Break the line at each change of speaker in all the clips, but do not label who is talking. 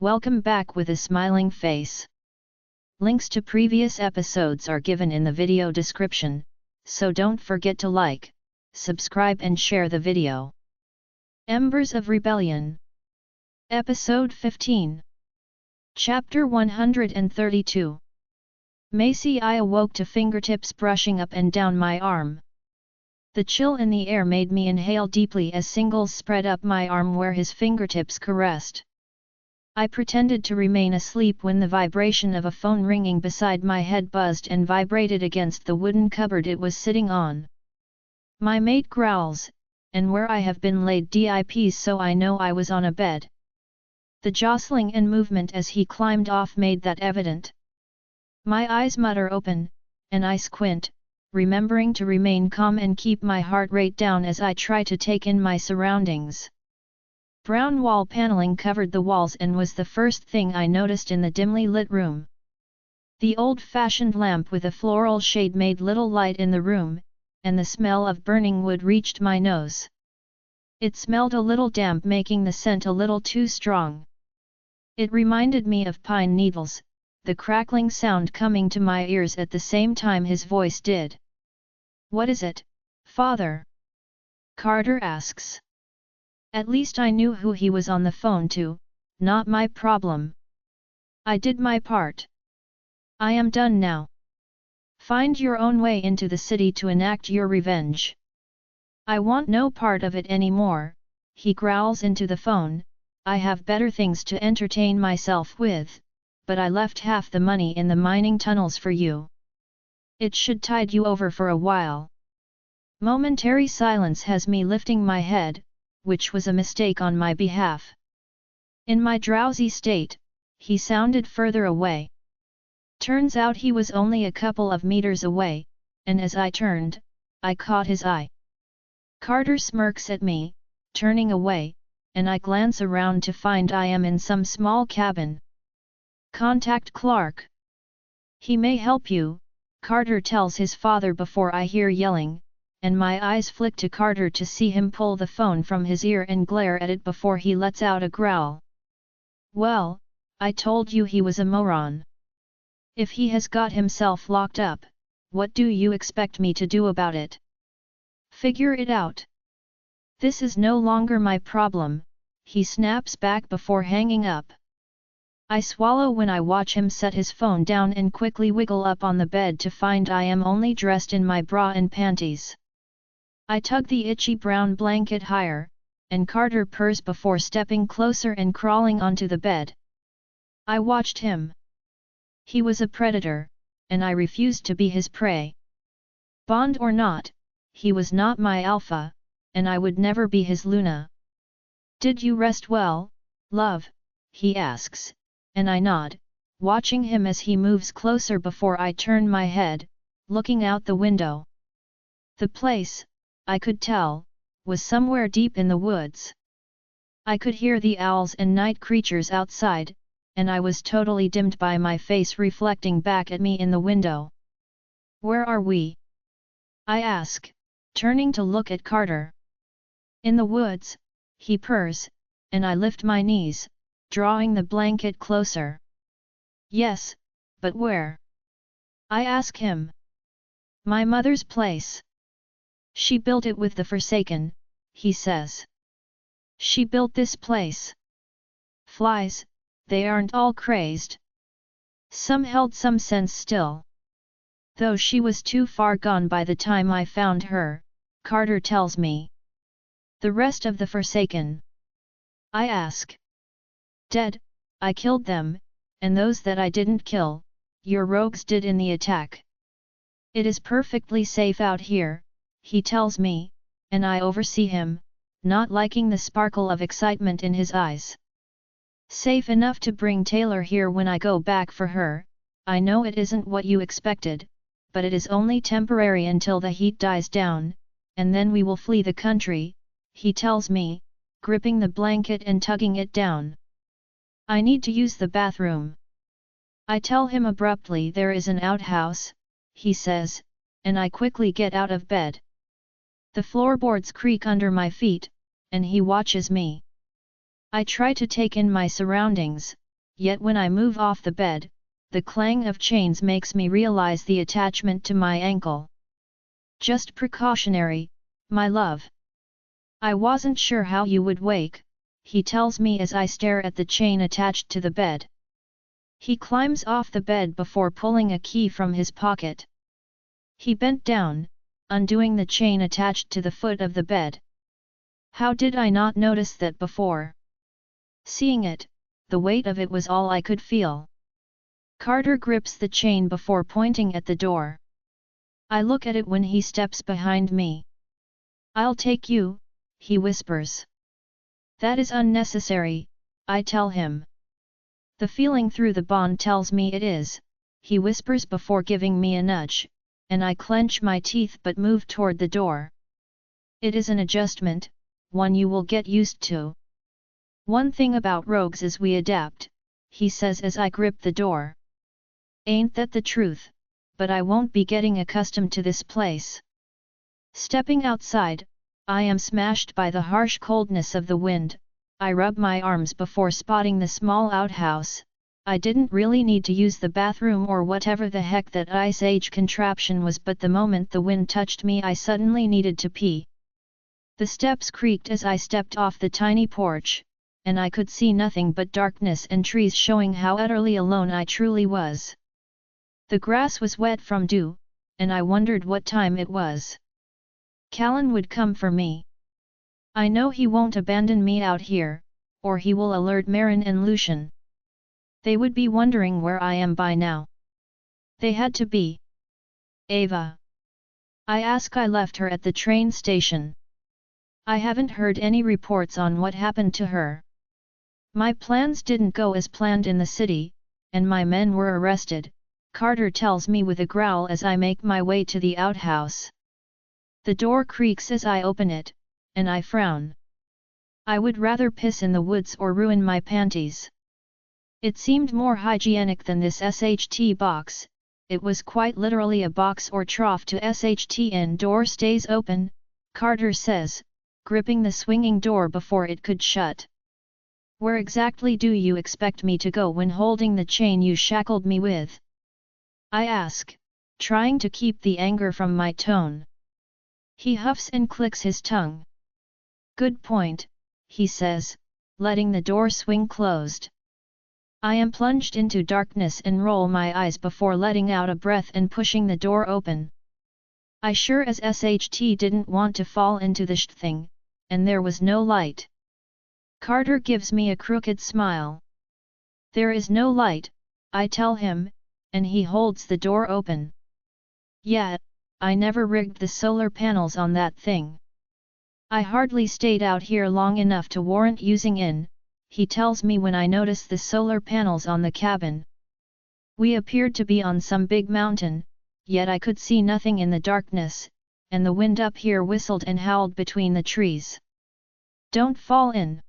Welcome back with a smiling face. Links to previous episodes are given in the video description, so don't forget to like, subscribe and share the video. Embers of Rebellion. Episode 15. Chapter 132. Macy. I awoke to fingertips brushing up and down my arm. The chill in the air made me inhale deeply as Singles spread up my arm where his fingertips caressed. I pretended to remain asleep when the vibration of a phone ringing beside my head buzzed and vibrated against the wooden cupboard it was sitting on. My mate growls, and where I have been laid dips, so I know I was on a bed. The jostling and movement as he climbed off made that evident. My eyes mutter open, and I squint, remembering to remain calm and keep my heart rate down as I try to take in my surroundings. Brown wall paneling covered the walls and was the first thing I noticed in the dimly lit room. The old-fashioned lamp with a floral shade made little light in the room, and the smell of burning wood reached my nose. It smelled a little damp, making the scent a little too strong. It reminded me of pine needles, the crackling sound coming to my ears at the same time his voice did. "What is it, Father?" Carter asks. At least I knew who he was on the phone to, not my problem. I did my part. I am done now. Find your own way into the city to enact your revenge. I want no part of it anymore, he growls into the phone. I have better things to entertain myself with, but I left half the money in the mining tunnels for you. It should tide you over for a while. Momentary silence has me lifting my head, which was a mistake on my behalf. In my drowsy state, he sounded further away. Turns out he was only a couple of meters away, and as I turned, I caught his eye. Carter smirks at me, turning away, and I glance around to find I am in some small cabin. Contact Clark. He may help you, Carter tells his father before I hear yelling, and my eyes flick to Carter to see him pull the phone from his ear and glare at it before he lets out a growl. Well, I told you he was a moron. If he has got himself locked up, what do you expect me to do about it? Figure it out. This is no longer my problem, he snaps back before hanging up. I swallow when I watch him set his phone down and quickly wiggle up on the bed to find I am only dressed in my bra and panties. I tug the itchy brown blanket higher, and Carter purrs before stepping closer and crawling onto the bed. I watched him. He was a predator, and I refused to be his prey. Bond or not, he was not my alpha, and I would never be his Luna. Did you rest well, love? He asks, and I nod, watching him as he moves closer before I turn my head, looking out the window. The place, I could tell, was somewhere deep in the woods. I could hear the owls and night creatures outside, and I was totally dimmed by my face reflecting back at me in the window. Where are we? I ask, turning to look at Carter. In the woods, he purrs, and I lift my knees, drawing the blanket closer. Yes, but where? I ask him. My mother's place. She built it with the Forsaken, he says. She built this place. Flies, they aren't all crazed. Some held some sense still. Though she was too far gone by the time I found her, Carter tells me. The rest of the Forsaken? I ask. Dead, I killed them, and those that I didn't kill, your rogues did in the attack. It is perfectly safe out here, he tells me, and I oversee him, not liking the sparkle of excitement in his eyes. Safe enough to bring Taylor here when I go back for her. I know it isn't what you expected, but it is only temporary until the heat dies down, and then we will flee the country, he tells me, gripping the blanket and tugging it down. I need to use the bathroom. I tell him abruptly there is an outhouse, he says, and I quickly get out of bed. The floorboards creak under my feet, and he watches me. I try to take in my surroundings, yet when I move off the bed, the clang of chains makes me realize the attachment to my ankle. Just precautionary, my love. I wasn't sure how you would wake, he tells me as I stare at the chain attached to the bed. He climbs off the bed before pulling a key from his pocket. He bent down, undoing the chain attached to the foot of the bed. How did I not notice that before? Seeing it, the weight of it was all I could feel. Carter grips the chain before pointing at the door. I look at it when he steps behind me. I'll take you, he whispers. That is unnecessary, I tell him. The feeling through the bond tells me it is, he whispers before giving me a nudge, and I clench my teeth but move toward the door. It is an adjustment, one you will get used to. One thing about rogues is we adapt, he says as I grip the door. Ain't that the truth, but I won't be getting accustomed to this place. Stepping outside, I am smashed by the harsh coldness of the wind. I rub my arms before spotting the small outhouse. I didn't really need to use the bathroom or whatever the heck that Ice Age contraption was, but the moment the wind touched me I suddenly needed to pee. The steps creaked as I stepped off the tiny porch, and I could see nothing but darkness and trees, showing how utterly alone I truly was. The grass was wet from dew, and I wondered what time it was. Callan would come for me. I know he won't abandon me out here, or he will alert Marin and Lucian. They would be wondering where I am by now. They had to be. Ava. I ask. I left her at the train station. I haven't heard any reports on what happened to her. My plans didn't go as planned in the city, and my men were arrested, Carter tells me with a growl as I make my way to the outhouse. The door creaks as I open it, and I frown. I would rather piss in the woods or ruin my panties. It seemed more hygienic than this SHT box. It was quite literally a box or trough to SHT in. Door stays open, Carter says, gripping the swinging door before it could shut. Where exactly do you expect me to go when holding the chain you shackled me with? I ask, trying to keep the anger from my tone. He huffs and clicks his tongue. Good point, he says, letting the door swing closed. I am plunged into darkness and roll my eyes before letting out a breath and pushing the door open. I sure as SHT didn't want to fall into the thing, and there was no light. Carter gives me a crooked smile. There is no light, I tell him, and he holds the door open. Yeah, I never rigged the solar panels on that thing. I hardly stayed out here long enough to warrant using in, he tells me when I notice the solar panels on the cabin. We appeared to be on some big mountain, yet I could see nothing in the darkness, and the wind up here whistled and howled between the trees. Don't fall in.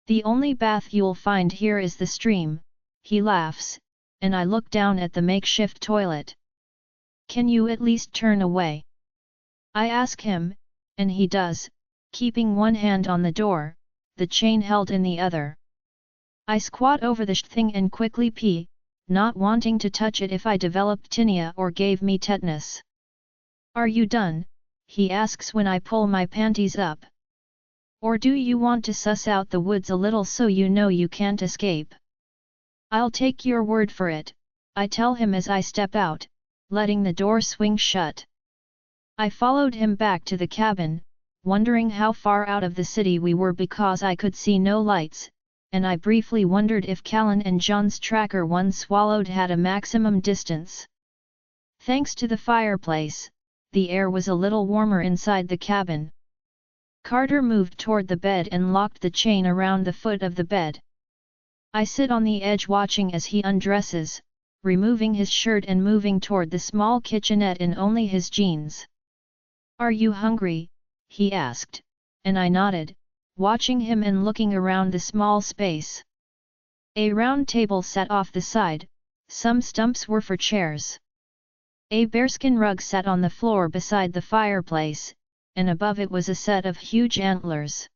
The only bath you'll find here is the stream, he laughs, and I look down at the makeshift toilet. Can you at least turn away? I ask him, and he does, keeping one hand on the door, the chain held in the other. I squat over the thing and quickly pee, not wanting to touch it if I developed tinea or gave me tetanus. Are you done? He asks when I pull my panties up. Or do you want to suss out the woods a little so you know you can't escape? I'll take your word for it, I tell him as I step out, letting the door swing shut. I followed him back to the cabin, wondering how far out of the city we were because I could see no lights, and I briefly wondered if Callan and John's tracker one swallowed had a maximum distance. Thanks to the fireplace, the air was a little warmer inside the cabin. Carter moved toward the bed and locked the chain around the foot of the bed. I sit on the edge watching as he undresses, removing his shirt and moving toward the small kitchenette in only his jeans. Are you hungry? He asked, and I nodded, watching him and looking around the small space. A round table sat off the side, some stumps were for chairs. A bearskin rug sat on the floor beside the fireplace, and above it was a set of huge antlers.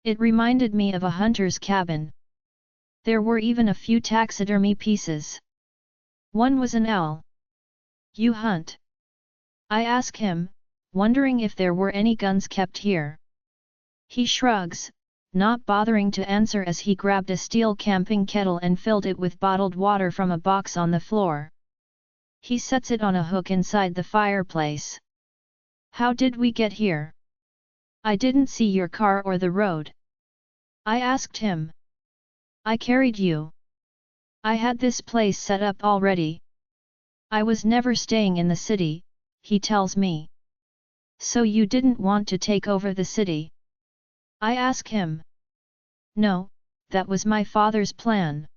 It reminded me of a hunter's cabin. There were even a few taxidermy pieces. One was an owl. You hunt? I ask him, wondering if there were any guns kept here. He shrugs, not bothering to answer as he grabbed a steel camping kettle and filled it with bottled water from a box on the floor. He sets it on a hook inside the fireplace. How did we get here? I didn't see your car or the road. I asked him. I carried you. I had this place set up already. I was never staying in the city, he tells me. So you didn't want to take over the city? I ask him. No, that was my father's plan.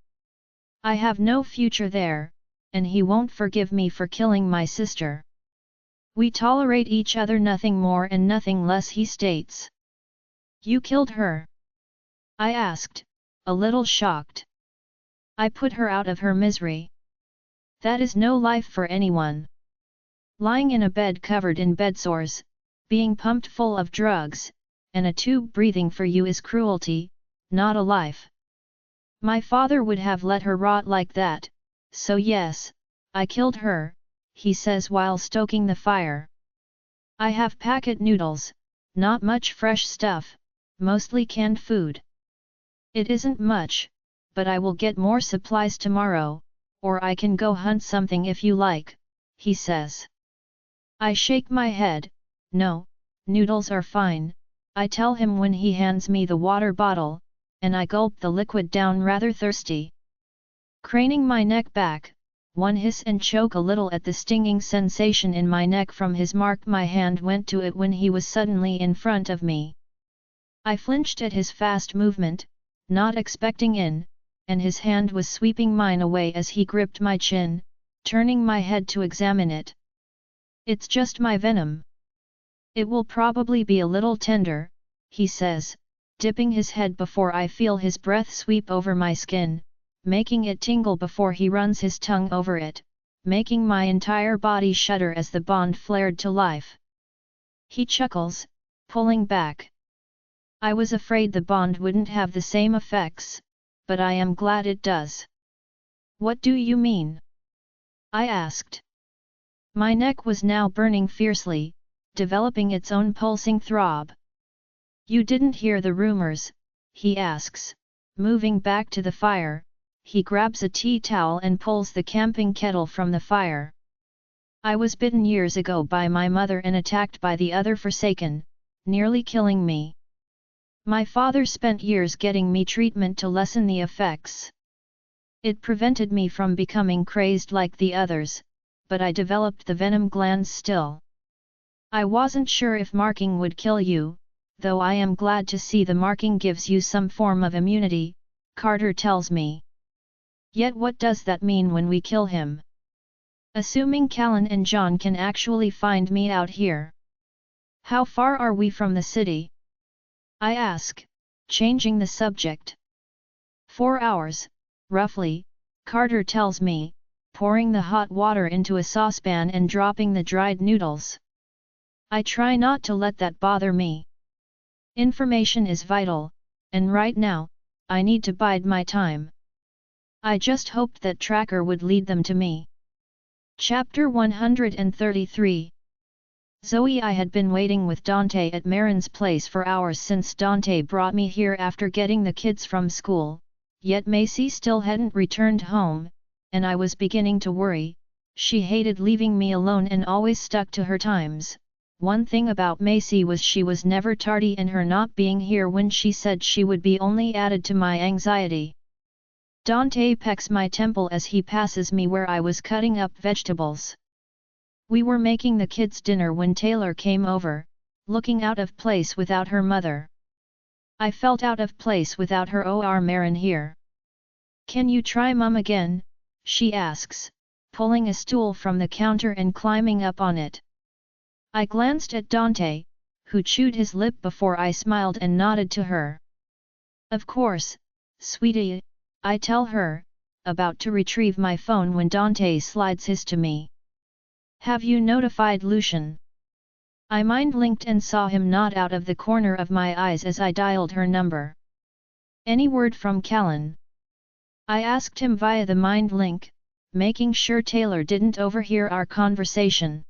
I have no future there, and he won't forgive me for killing my sister. We tolerate each other, nothing more and nothing less, he states. You killed her? I asked, a little shocked. I put her out of her misery. That is no life for anyone. Lying in a bed covered in bedsores, being pumped full of drugs, and a tube breathing for you is cruelty, not a life. My father would have let her rot like that, so yes, I killed her, he says while stoking the fire. I have packet noodles, not much fresh stuff, mostly canned food. It isn't much, but I will get more supplies tomorrow, or I can go hunt something if you like, he says. I shake my head, no, noodles are fine, I tell him when he hands me the water bottle, and I gulp the liquid down rather thirsty. Craning my neck back, one hiss and choke a little at the stinging sensation in my neck from his mark. My hand went to it when he was suddenly in front of me. I flinched at his fast movement, not expecting in, and his hand was sweeping mine away as he gripped my chin, turning my head to examine it. It's just my venom. It will probably be a little tender, he says, dipping his head before I feel his breath sweep over my skin, making it tingle before he runs his tongue over it, making my entire body shudder as the bond flared to life. He chuckles, pulling back. I was afraid the bond wouldn't have the same effects, but I am glad it does. What do you mean? I asked. My neck was now burning fiercely, developing its own pulsing throb. You didn't hear the rumors, he asks, moving back to the fire. He grabs a tea towel and pulls the camping kettle from the fire. I was bitten years ago by my mother and attacked by the other Forsaken, nearly killing me. My father spent years getting me treatment to lessen the effects. It prevented me from becoming crazed like the others, but I developed the venom glands still. I wasn't sure if marking would kill you, though I am glad to see the marking gives you some form of immunity, Carter tells me. Yet what does that mean when we kill him? Assuming Callan and John can actually find me out here. How far are we from the city? I ask, changing the subject. 4 hours, roughly, Carter tells me, pouring the hot water into a saucepan and dropping the dried noodles. I try not to let that bother me. Information is vital, and right now, I need to bide my time. I just hoped that Tracker would lead them to me. Chapter 133. Zoe. I had been waiting with Dante at Marin's place for hours since Dante brought me here after getting the kids from school, yet Macy still hadn't returned home, and I was beginning to worry. She hated leaving me alone and always stuck to her times. One thing about Macy was she was never tardy, and her not being here when she said she would be only added to my anxiety. Dante pecks my temple as he passes me where I was cutting up vegetables. We were making the kids' dinner when Taylor came over, looking out of place without her mother. I felt out of place without her. Marin here. Can you try Mum again? She asks, pulling a stool from the counter and climbing up on it. I glanced at Dante, who chewed his lip before I smiled and nodded to her. Of course, sweetie, I tell her, about to retrieve my phone when Dante slides his to me. Have you notified Lucian? I mind-linked and saw him nod out of the corner of my eyes as I dialed her number. Any word from Callan? I asked him via the mind link, making sure Taylor didn't overhear our conversation.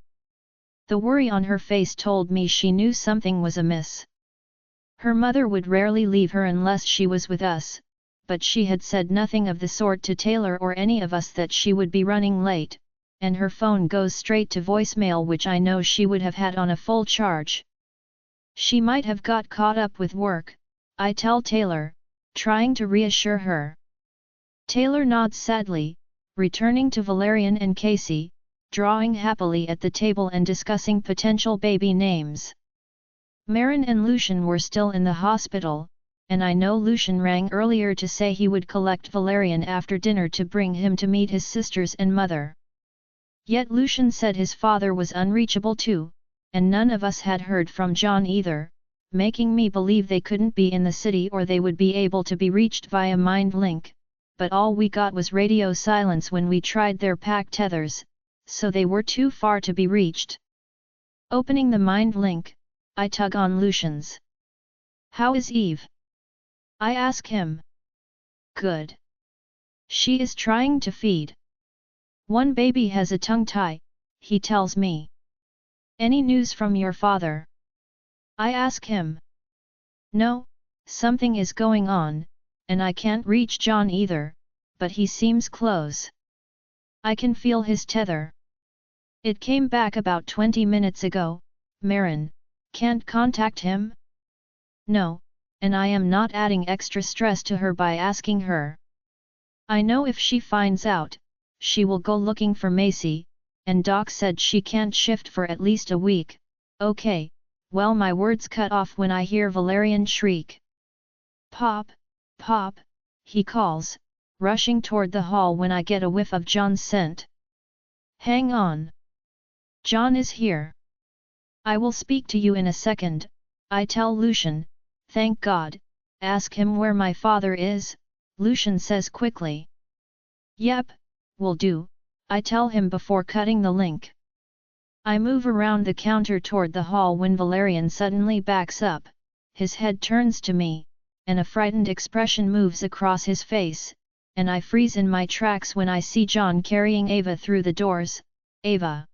The worry on her face told me she knew something was amiss. Her mother would rarely leave her unless she was with us, but she had said nothing of the sort to Taylor or any of us that she would be running late, and her phone goes straight to voicemail, which I know she would have had on a full charge. She might have got caught up with work, I tell Taylor, trying to reassure her. Taylor nods sadly, returning to Valerian and Casey, drawing happily at the table and discussing potential baby names. Marin and Lucian were still in the hospital, and I know Lucian rang earlier to say he would collect Valerian after dinner to bring him to meet his sisters and mother. Yet Lucian said his father was unreachable too, and none of us had heard from John either, making me believe they couldn't be in the city or they would be able to be reached via mind link, but all we got was radio silence when we tried their pack tethers, so they were too far to be reached. Opening the mind link, I tug on Lucian's. "How is Eve?" I ask him. "Good. She is trying to feed. One baby has a tongue tie," he tells me. "Any news from your father?" I ask him. "No, something is going on, and I can't reach John either, but he seems close. I can feel his tether. It came back about 20 minutes ago, Marin, can't contact him?" "No, and I am not adding extra stress to her by asking her. I know if she finds out, she will go looking for Macy, and Doc said she can't shift for at least a week." "Okay," well, my words cut off when I hear Valerian shriek. "Pop, Pop," he calls, rushing toward the hall when I get a whiff of John's scent. "Hang on. John is here. I will speak to you in a second," I tell Lucian. "Thank God. Ask him where my father is," Lucian says quickly. "Yep, will do," I tell him before cutting the link. I move around the counter toward the hall when Valerian suddenly backs up, his head turns to me, and a frightened expression moves across his face, and I freeze in my tracks when I see John carrying Ava through the doors. "Ava!"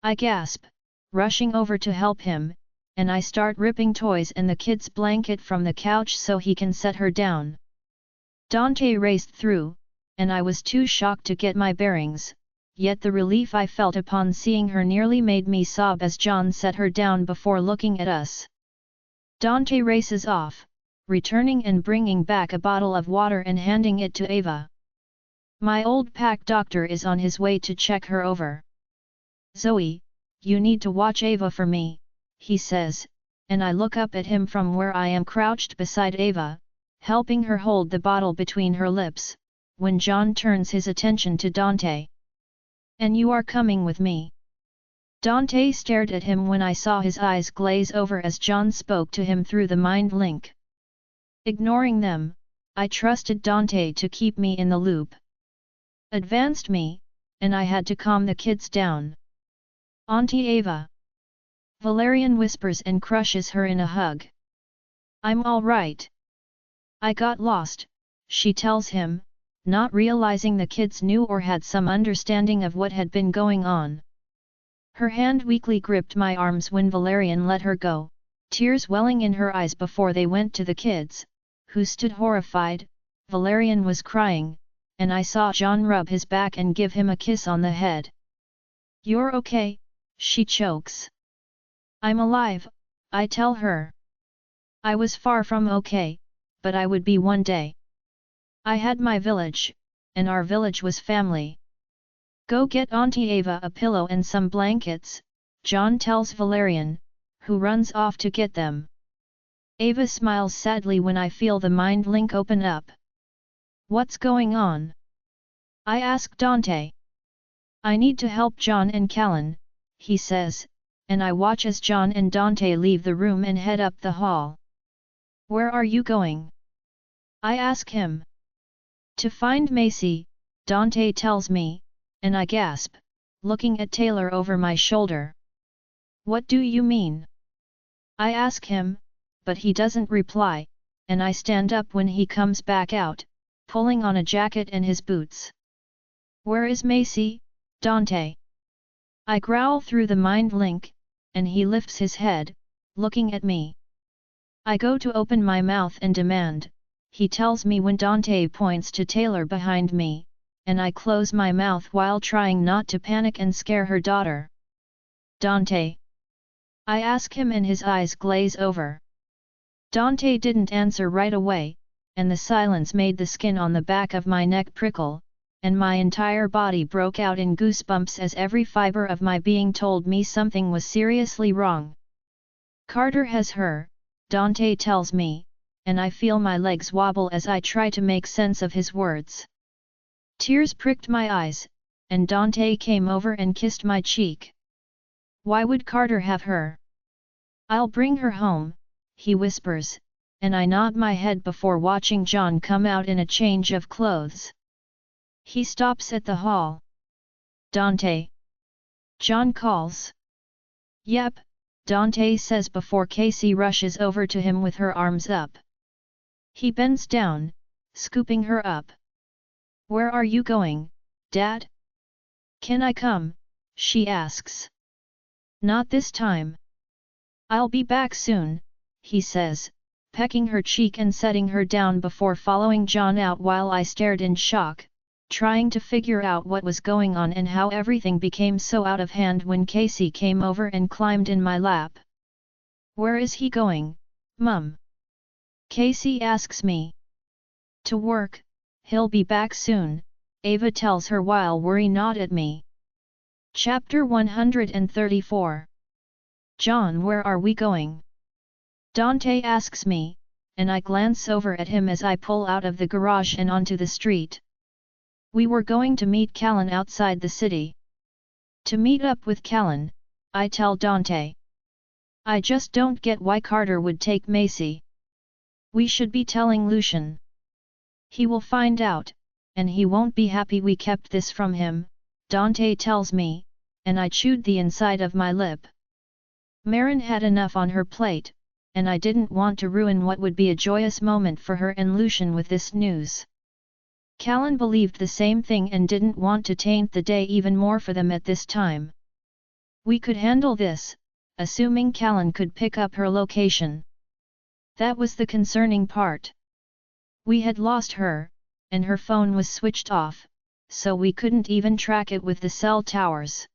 I gasp, rushing over to help him, and I start ripping toys and the kid's blanket from the couch so he can set her down. Dante raced through, and I was too shocked to get my bearings, yet the relief I felt upon seeing her nearly made me sob as John set her down before looking at us. Dante races off, returning and bringing back a bottle of water and handing it to Ava. My old pack doctor is on his way to check her over. "Zoe, you need to watch Ava for me," he says, and I look up at him from where I am crouched beside Ava, helping her hold the bottle between her lips, when John turns his attention to Dante. "And you are coming with me?" Dante stared at him when I saw his eyes glaze over as John spoke to him through the mind link. Ignoring them, I trusted Dante to keep me in the loop. Advanced me, and I had to calm the kids down. "Auntie Ava!" Valerian whispers and crushes her in a hug. "I'm all right. I got lost," she tells him, not realizing the kids knew or had some understanding of what had been going on. Her hand weakly gripped my arms when Valerian let her go, tears welling in her eyes before they went to the kids, who stood horrified. Valerian was crying, and I saw John rub his back and give him a kiss on the head. "You're okay," she chokes. "I'm alive," I tell her. I was far from okay, but I would be one day. I had my village, and our village was family. "Go get Auntie Ava a pillow and some blankets," John tells Valerian, who runs off to get them. Ava smiles sadly when I feel the mind link open up. "What's going on?" I ask Dante. "I need to help John and Callan," he says, and I watch as John and Dante leave the room and head up the hall. "Where are you going?" I ask him. "To find Macy," Dante tells me, and I gasp, looking at Taylor over my shoulder. "What do you mean?" I ask him, but he doesn't reply, and I stand up when he comes back out, pulling on a jacket and his boots. "Where is Macy, Dante?" I growl through the mind link, and he lifts his head, looking at me. I go to open my mouth and demand, he tells me when Dante points to Taylor behind me, and I close my mouth while trying not to panic and scare her daughter. "Dante?" I ask him and his eyes glaze over. Dante didn't answer right away, and the silence made the skin on the back of my neck prickle, and my entire body broke out in goosebumps as every fiber of my being told me something was seriously wrong. "Carter has her," Dante tells me, and I feel my legs wobble as I try to make sense of his words. Tears pricked my eyes, and Dante came over and kissed my cheek. "Why would Carter have her?" "I'll bring her home," he whispers, and I nod my head before watching John come out in a change of clothes. He stops at the hall. "Dante?" John calls. "Yep," Dante says before Casey rushes over to him with her arms up. He bends down, scooping her up. "Where are you going, Dad?" "Can I come?" she asks. "Not this time." "I'll be back soon," he says, pecking her cheek and setting her down before following John out while I stared in shock, trying to figure out what was going on and how everything became so out of hand when Casey came over and climbed in my lap. "Where is he going, Mum?" Casey asks me. "To work, he'll be back soon," Ava tells her while worry gnawed at me. Chapter 134. "John, where are we going?" Dante asks me, and I glance over at him as I pull out of the garage and onto the street. "We were going to meet Callan outside the city." "To meet up with Callan," I tell Dante. "I just don't get why Carter would take Macy." "We should be telling Lucian. He will find out, and he won't be happy we kept this from him," Dante tells me, and I chewed the inside of my lip. Marin had enough on her plate, and I didn't want to ruin what would be a joyous moment for her and Lucian with this news. Callan believed the same thing and didn't want to taint the day even more for them at this time. We could handle this, assuming Callan could pick up her location. That was the concerning part. We had lost her, and her phone was switched off, so we couldn't even track it with the cell towers.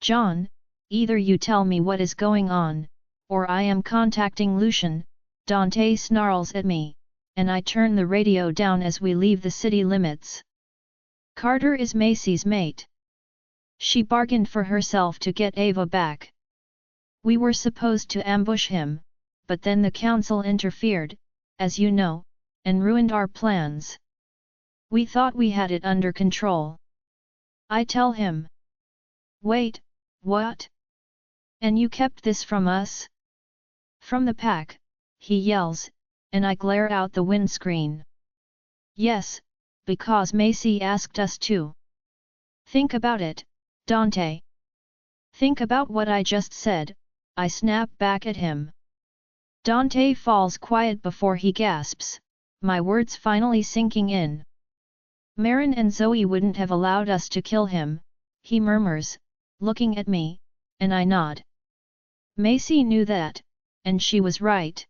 "John, either you tell me what is going on, or I am contacting Lucian," Dante snarls at me, and I turn the radio down as we leave the city limits. "Carter is Macy's mate. She bargained for herself to get Ava back. We were supposed to ambush him, but then the council interfered, as you know, and ruined our plans. We thought we had it under control." I tell him. "Wait, what? And you kept this from us?" "From the pack," he yells, and I glare out the windscreen. "Yes, because Macy asked us to." "Think about it, Dante." "Think about what I just said," I snap back at him. Dante falls quiet before he gasps, my words finally sinking in. "Marin and Zoe wouldn't have allowed us to kill him," he murmurs, looking at me, and I nod. "Macy knew that, and she was right."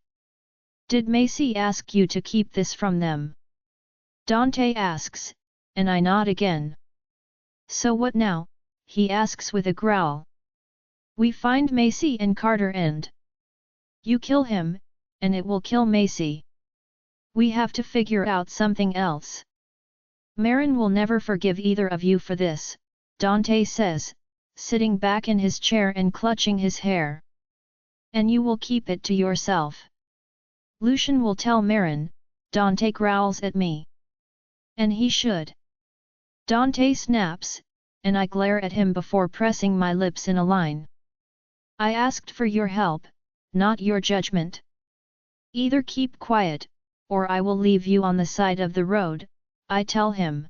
"Did Macy ask you to keep this from them?" Dante asks, and I nod again. "So what now?" he asks with a growl. "We find Macy and Carter and you kill him, and it will kill Macy. We have to figure out something else." "Marin will never forgive either of you for this," Dante says, sitting back in his chair and clutching his hair. "And you will keep it to yourself." "Lucian will tell Marin," Dante growls at me. "And he should." Dante snaps, and I glare at him before pressing my lips in a line. "I asked for your help, not your judgment. Either keep quiet, or I will leave you on the side of the road," I tell him.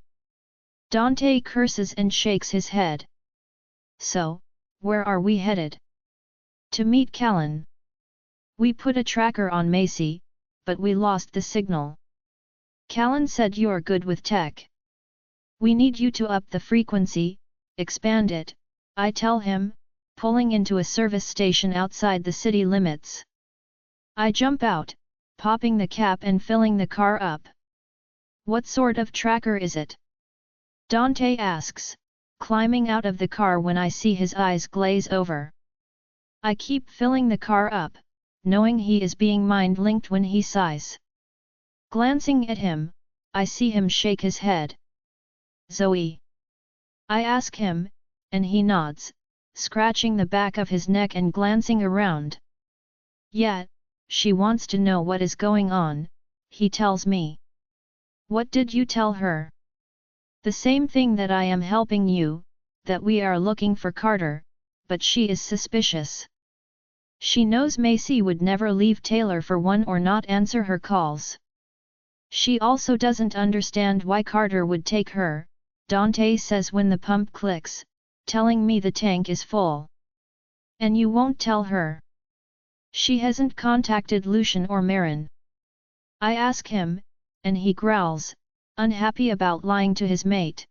Dante curses and shakes his head. "So, where are we headed?" "To meet Callan. We put a tracker on Macy, but we lost the signal." Callan said you're good with tech. We need you to up the frequency, expand it, I tell him, pulling into a service station outside the city limits. I jump out, popping the cap and filling the car up. What sort of tracker is it? Dante asks, climbing out of the car when I see his eyes glaze over. I keep filling the car up, knowing he is being mind-linked when he sighs. Glancing at him, I see him shake his head. Zoe. I ask him, and he nods, scratching the back of his neck and glancing around. Yet, she wants to know what is going on, he tells me. What did you tell her? The same thing that I am helping you, that we are looking for Carter, but she is suspicious. She knows Macy would never leave Taylor for one or not answer her calls. She also doesn't understand why Carter would take her, Dante says when the pump clicks, telling me the tank is full. And you won't tell her? She hasn't contacted Lucian or Marin. I ask him, and he growls, unhappy about lying to his mate.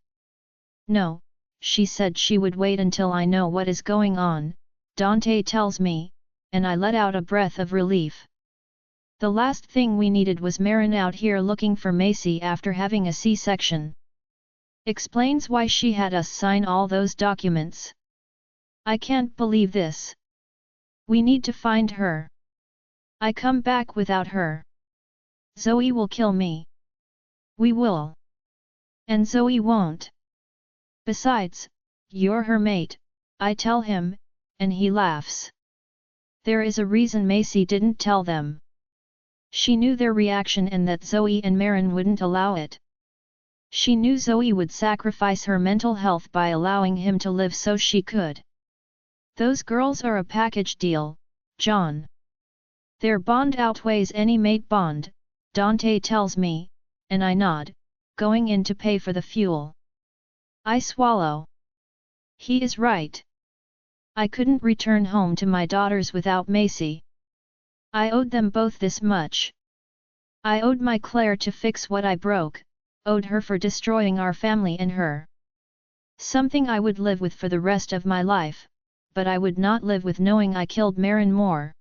No, she said she would wait until I know what is going on, Dante tells me, and I let out a breath of relief. The last thing we needed was Marin out here looking for Macy after having a C-section. Explains why she had us sign all those documents. I can't believe this. We need to find her. I come back without her. Zoe will kill me. We will. And Zoe won't. Besides, you're her mate, I tell him, and he laughs. There is a reason Macy didn't tell them. She knew their reaction and that Zoe and Marin wouldn't allow it. She knew Zoe would sacrifice her mental health by allowing him to live so she could. Those girls are a package deal, John. Their bond outweighs any mate bond, Dante tells me, and I nod, going in to pay for the fuel. I swallow. He is right. I couldn't return home to my daughters without Macy. I owed them both this much. I owed my Claire to fix what I broke, owed her for destroying our family and her. Something I would live with for the rest of my life, but I would not live with knowing I killed Marin Moore.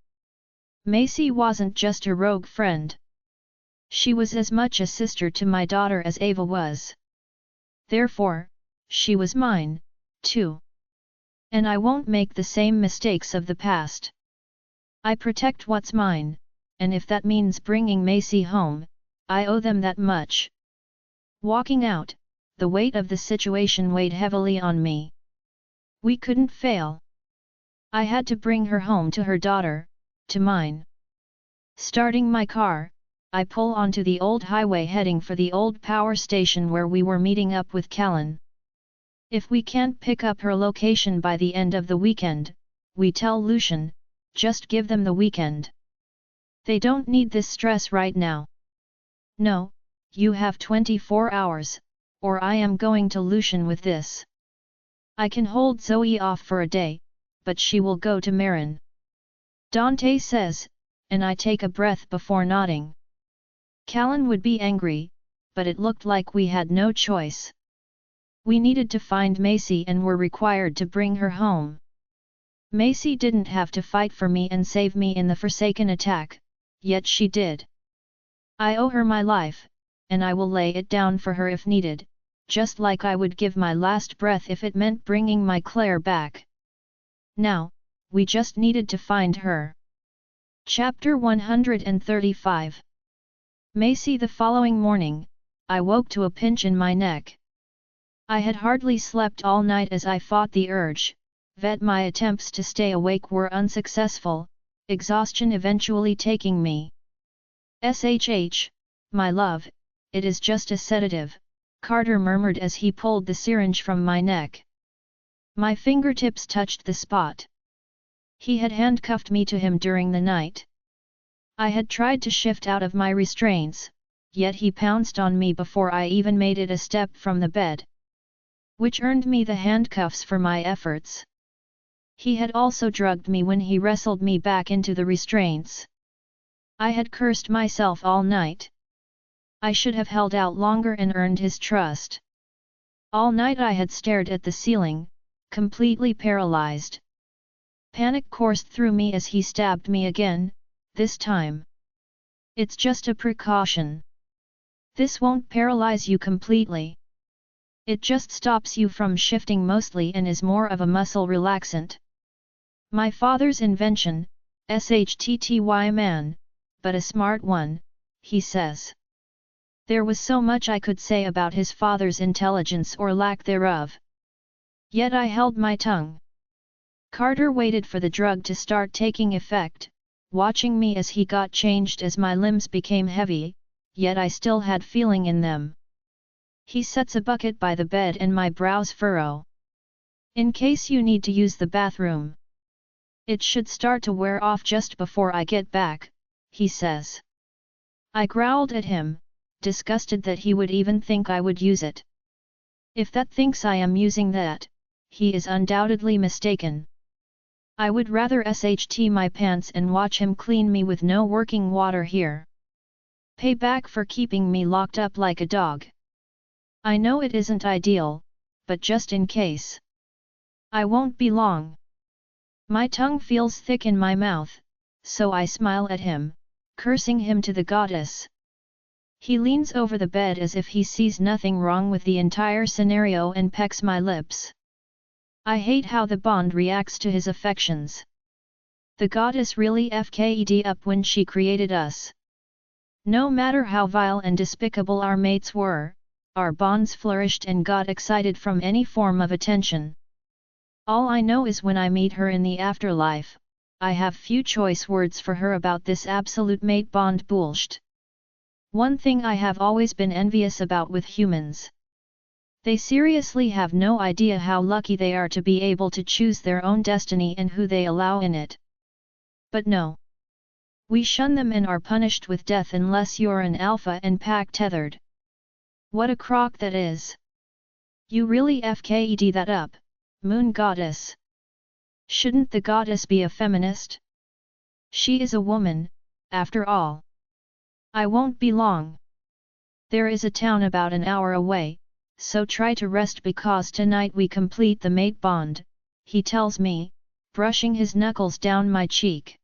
Macy wasn't just a rogue friend. She was as much a sister to my daughter as Ava was. Therefore, she was mine, too. And I won't make the same mistakes of the past. I protect what's mine, and if that means bringing Macy home, I owe them that much. Walking out, the weight of the situation weighed heavily on me. We couldn't fail. I had to bring her home to her daughter, to mine. Starting my car, I pull onto the old highway heading for the old power station where we were meeting up with Callan. If we can't pick up her location by the end of the weekend, we tell Lucian, just give them the weekend. They don't need this stress right now. No, you have 24 hours, or I am going to Lucian with this. I can hold Zoe off for a day, but she will go to Marin. Dante says, and I take a breath before nodding. Callan would be angry, but it looked like we had no choice. We needed to find Macy and were required to bring her home. Macy didn't have to fight for me and save me in the Forsaken attack, yet she did. I owe her my life, and I will lay it down for her if needed, just like I would give my last breath if it meant bringing my Claire back. Now, we just needed to find her. Chapter 135. Macy. The following morning, I woke to a pinch in my neck. I had hardly slept all night as I fought the urge, but my attempts to stay awake were unsuccessful, exhaustion eventually taking me. "SHH, my love, it is just a sedative," Carter murmured as he pulled the syringe from my neck. My fingertips touched the spot. He had handcuffed me to him during the night. I had tried to shift out of my restraints, yet he pounced on me before I even made it a step from the bed. Which earned me the handcuffs for my efforts. He had also drugged me when he wrestled me back into the restraints. I had cursed myself all night. I should have held out longer and earned his trust. All night I had stared at the ceiling, completely paralyzed. Panic coursed through me as he stabbed me again, this time. It's just a precaution. This won't paralyze you completely. It just stops you from shifting mostly and is more of a muscle relaxant. My father's invention, SHTTY man, but a smart one, he says. There was so much I could say about his father's intelligence or lack thereof. Yet I held my tongue. Carter waited for the drug to start taking effect, watching me as he got changed as my limbs became heavy, yet I still had feeling in them. He sets a bucket by the bed and my brows furrow. In case you need to use the bathroom. It should start to wear off just before I get back, he says. I growled at him, disgusted that he would even think I would use it. If that thinks I am using that, he is undoubtedly mistaken. I would rather SHT my pants and watch him clean me with no working water here. Payback for keeping me locked up like a dog. I know it isn't ideal, but just in case. I won't be long. My tongue feels thick in my mouth, so I smile at him, cursing him to the goddess. He leans over the bed as if he sees nothing wrong with the entire scenario and pecks my lips. I hate how the bond reacts to his affections. The goddess really FK'd up when she created us. No matter how vile and despicable our mates were, our bonds flourished and got excited from any form of attention. All I know is when I meet her in the afterlife, I have few choice words for her about this absolute mate bond bullshit. One thing I have always been envious about with humans. They seriously have no idea how lucky they are to be able to choose their own destiny and who they allow in it. But no. We shun them and are punished with death unless you're an alpha and pack tethered. What a crock that is. You really FK'd that up, moon goddess. Shouldn't the goddess be a feminist? She is a woman, after all. I won't be long. There is a town about an hour away, so try to rest because tonight we complete the mate bond, he tells me, brushing his knuckles down my cheek.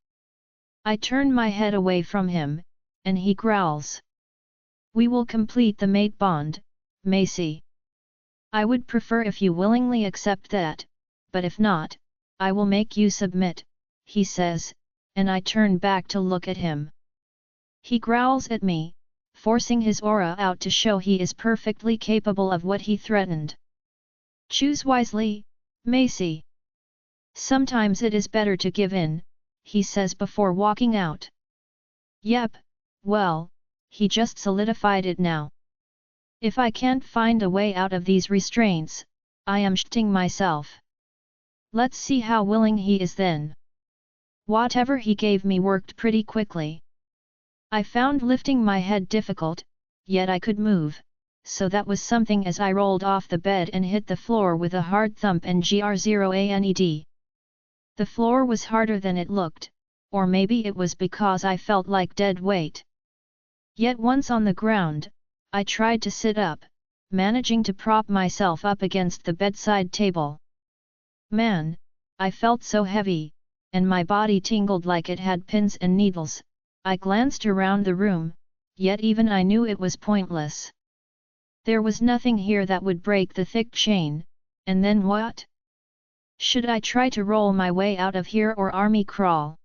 I turn my head away from him, and he growls. We will complete the mate bond, Macy. I would prefer if you willingly accept that, but if not, I will make you submit, he says, and I turn back to look at him. He growls at me, forcing his aura out to show he is perfectly capable of what he threatened. Choose wisely, Macy. Sometimes it is better to give in, he says before walking out. Yep, well, he just solidified it now. If I can't find a way out of these restraints, I am shitting myself. Let's see how willing he is then. Whatever he gave me worked pretty quickly. I found lifting my head difficult, yet I could move, so that was something as I rolled off the bed and hit the floor with a hard thump and gr0aned. The floor was harder than it looked, or maybe it was because I felt like dead weight. Yet once on the ground, I tried to sit up, managing to prop myself up against the bedside table. Man, I felt so heavy, and my body tingled like it had pins and needles. I glanced around the room, yet even I knew it was pointless. There was nothing here that would break the thick chain, and then what? Should I try to roll my way out of here or army crawl?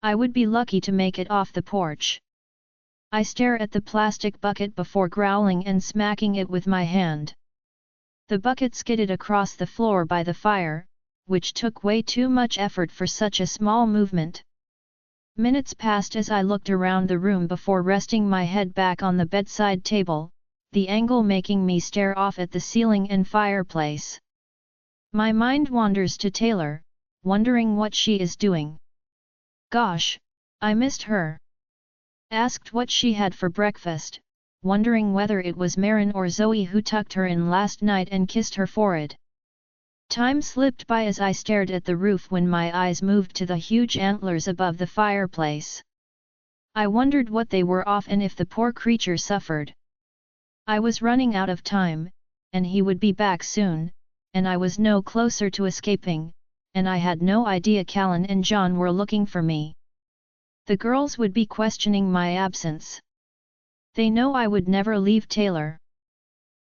I would be lucky to make it off the porch. I stare at the plastic bucket before growling and smacking it with my hand. The bucket skidded across the floor by the fire, which took way too much effort for such a small movement. Minutes passed as I looked around the room before resting my head back on the bedside table, the angle making me stare off at the ceiling and fireplace. My mind wanders to Taylor, wondering what she is doing. Gosh, I missed her. Asked what she had for breakfast, wondering whether it was Marin or Zoe who tucked her in last night and kissed her forehead. Time slipped by as I stared at the roof when my eyes moved to the huge antlers above the fireplace. I wondered what they were off and if the poor creature suffered. I was running out of time, and he would be back soon, and I was no closer to escaping, and I had no idea Callan and John were looking for me. The girls would be questioning my absence. They know I would never leave Taylor.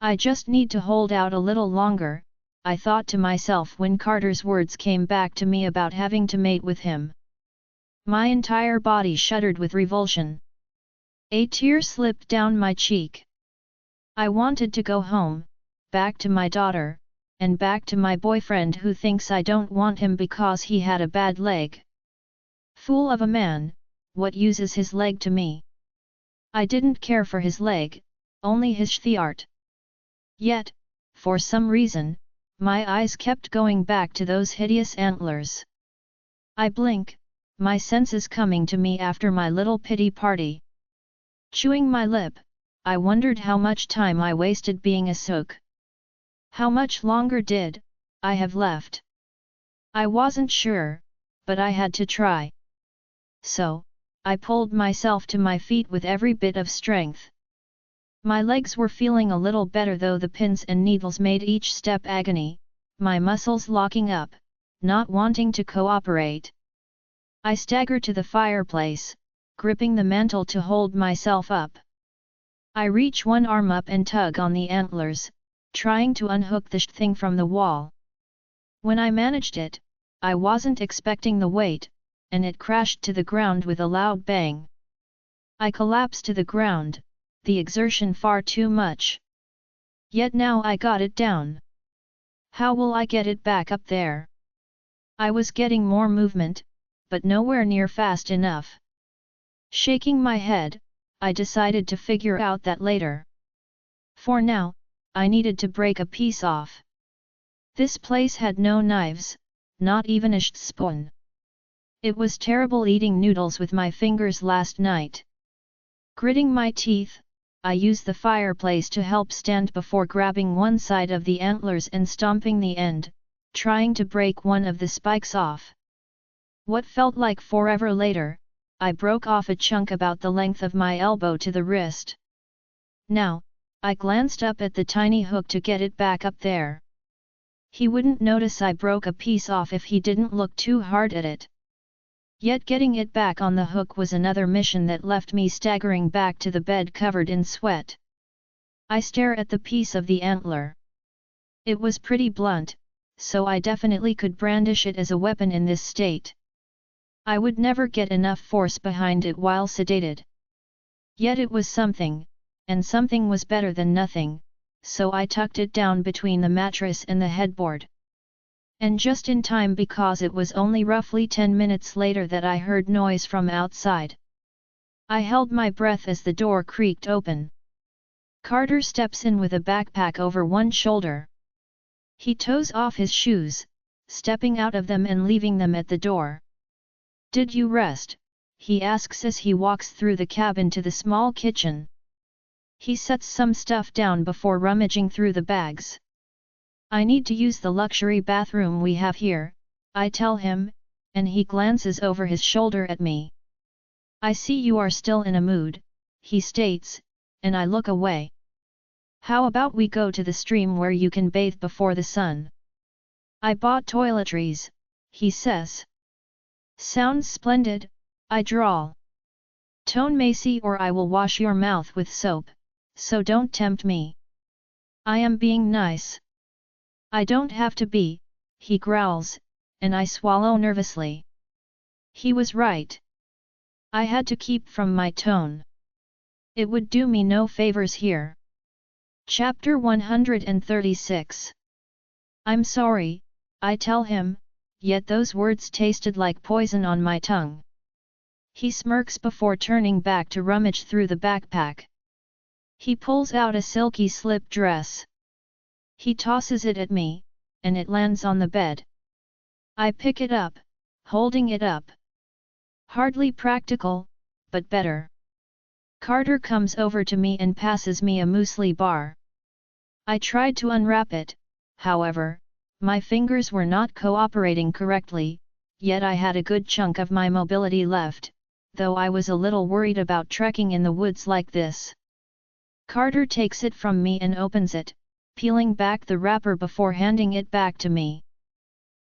I just need to hold out a little longer, I thought to myself when Carter's words came back to me about having to mate with him. My entire body shuddered with revulsion. A tear slipped down my cheek. I wanted to go home, back to my daughter, and back to my boyfriend who thinks I don't want him because he had a bad leg. Fool of a man, what use is his leg to me? I didn't care for his leg, only his Shtheart. Yet, for some reason, my eyes kept going back to those hideous antlers. I blink, my senses coming to me after my little pity party. Chewing my lip, I wondered how much time I wasted being a soak. How much longer did I have left? I wasn't sure, but I had to try. So, I pulled myself to my feet with every bit of strength. My legs were feeling a little better though the pins and needles made each step agony, my muscles locking up, not wanting to cooperate. I staggered to the fireplace, gripping the mantel to hold myself up. I reach one arm up and tug on the antlers, trying to unhook the thing from the wall. When I managed it, I wasn't expecting the weight, and it crashed to the ground with a loud bang. I collapsed to the ground, the exertion far too much. Yet now I got it down. How will I get it back up there? I was getting more movement, but nowhere near fast enough. Shaking my head, I decided to figure out that later. For now, I needed to break a piece off. This place had no knives, not even a spoon. It was terrible eating noodles with my fingers last night. Gritting my teeth, I used the fireplace to help stand before grabbing one side of the antlers and stomping the end, trying to break one of the spikes off. What felt like forever later, I broke off a chunk about the length of my elbow to the wrist. Now, I glanced up at the tiny hook to get it back up there. He wouldn't notice I broke a piece off if he didn't look too hard at it. Yet getting it back on the hook was another mission that left me staggering back to the bed covered in sweat. I stare at the piece of the antler. It was pretty blunt, so I definitely could brandish it as a weapon in this state. I would never get enough force behind it while sedated. Yet it was something, and something was better than nothing, so I tucked it down between the mattress and the headboard. And just in time because it was only roughly 10 minutes later that I heard noise from outside. I held my breath as the door creaked open. Carter steps in with a backpack over one shoulder. He toes off his shoes, stepping out of them and leaving them at the door. "Did you rest?" he asks as he walks through the cabin to the small kitchen. He sets some stuff down before rummaging through the bags. "I need to use the luxury bathroom we have here," I tell him, and he glances over his shoulder at me. "I see you are still in a mood," he states, and I look away. "How about we go to the stream where you can bathe before the sun?" "I bought toiletries," he says. "Sounds splendid," I drawl. "Tone Macy or I will wash your mouth with soap, so don't tempt me." "I am being nice." "I don't have to be," he growls, and I swallow nervously. He was right. I had to keep from my tone. It would do me no favors here. Chapter 136. "I'm sorry," I tell him, yet those words tasted like poison on my tongue. He smirks before turning back to rummage through the backpack. He pulls out a silky slip dress. He tosses it at me, and it lands on the bed. I pick it up, holding it up. Hardly practical, but better. Carter comes over to me and passes me a muesli bar. I tried to unwrap it, however, my fingers were not cooperating correctly, yet I had a good chunk of my mobility left, though I was a little worried about trekking in the woods like this. Carter takes it from me and opens it, peeling back the wrapper before handing it back to me.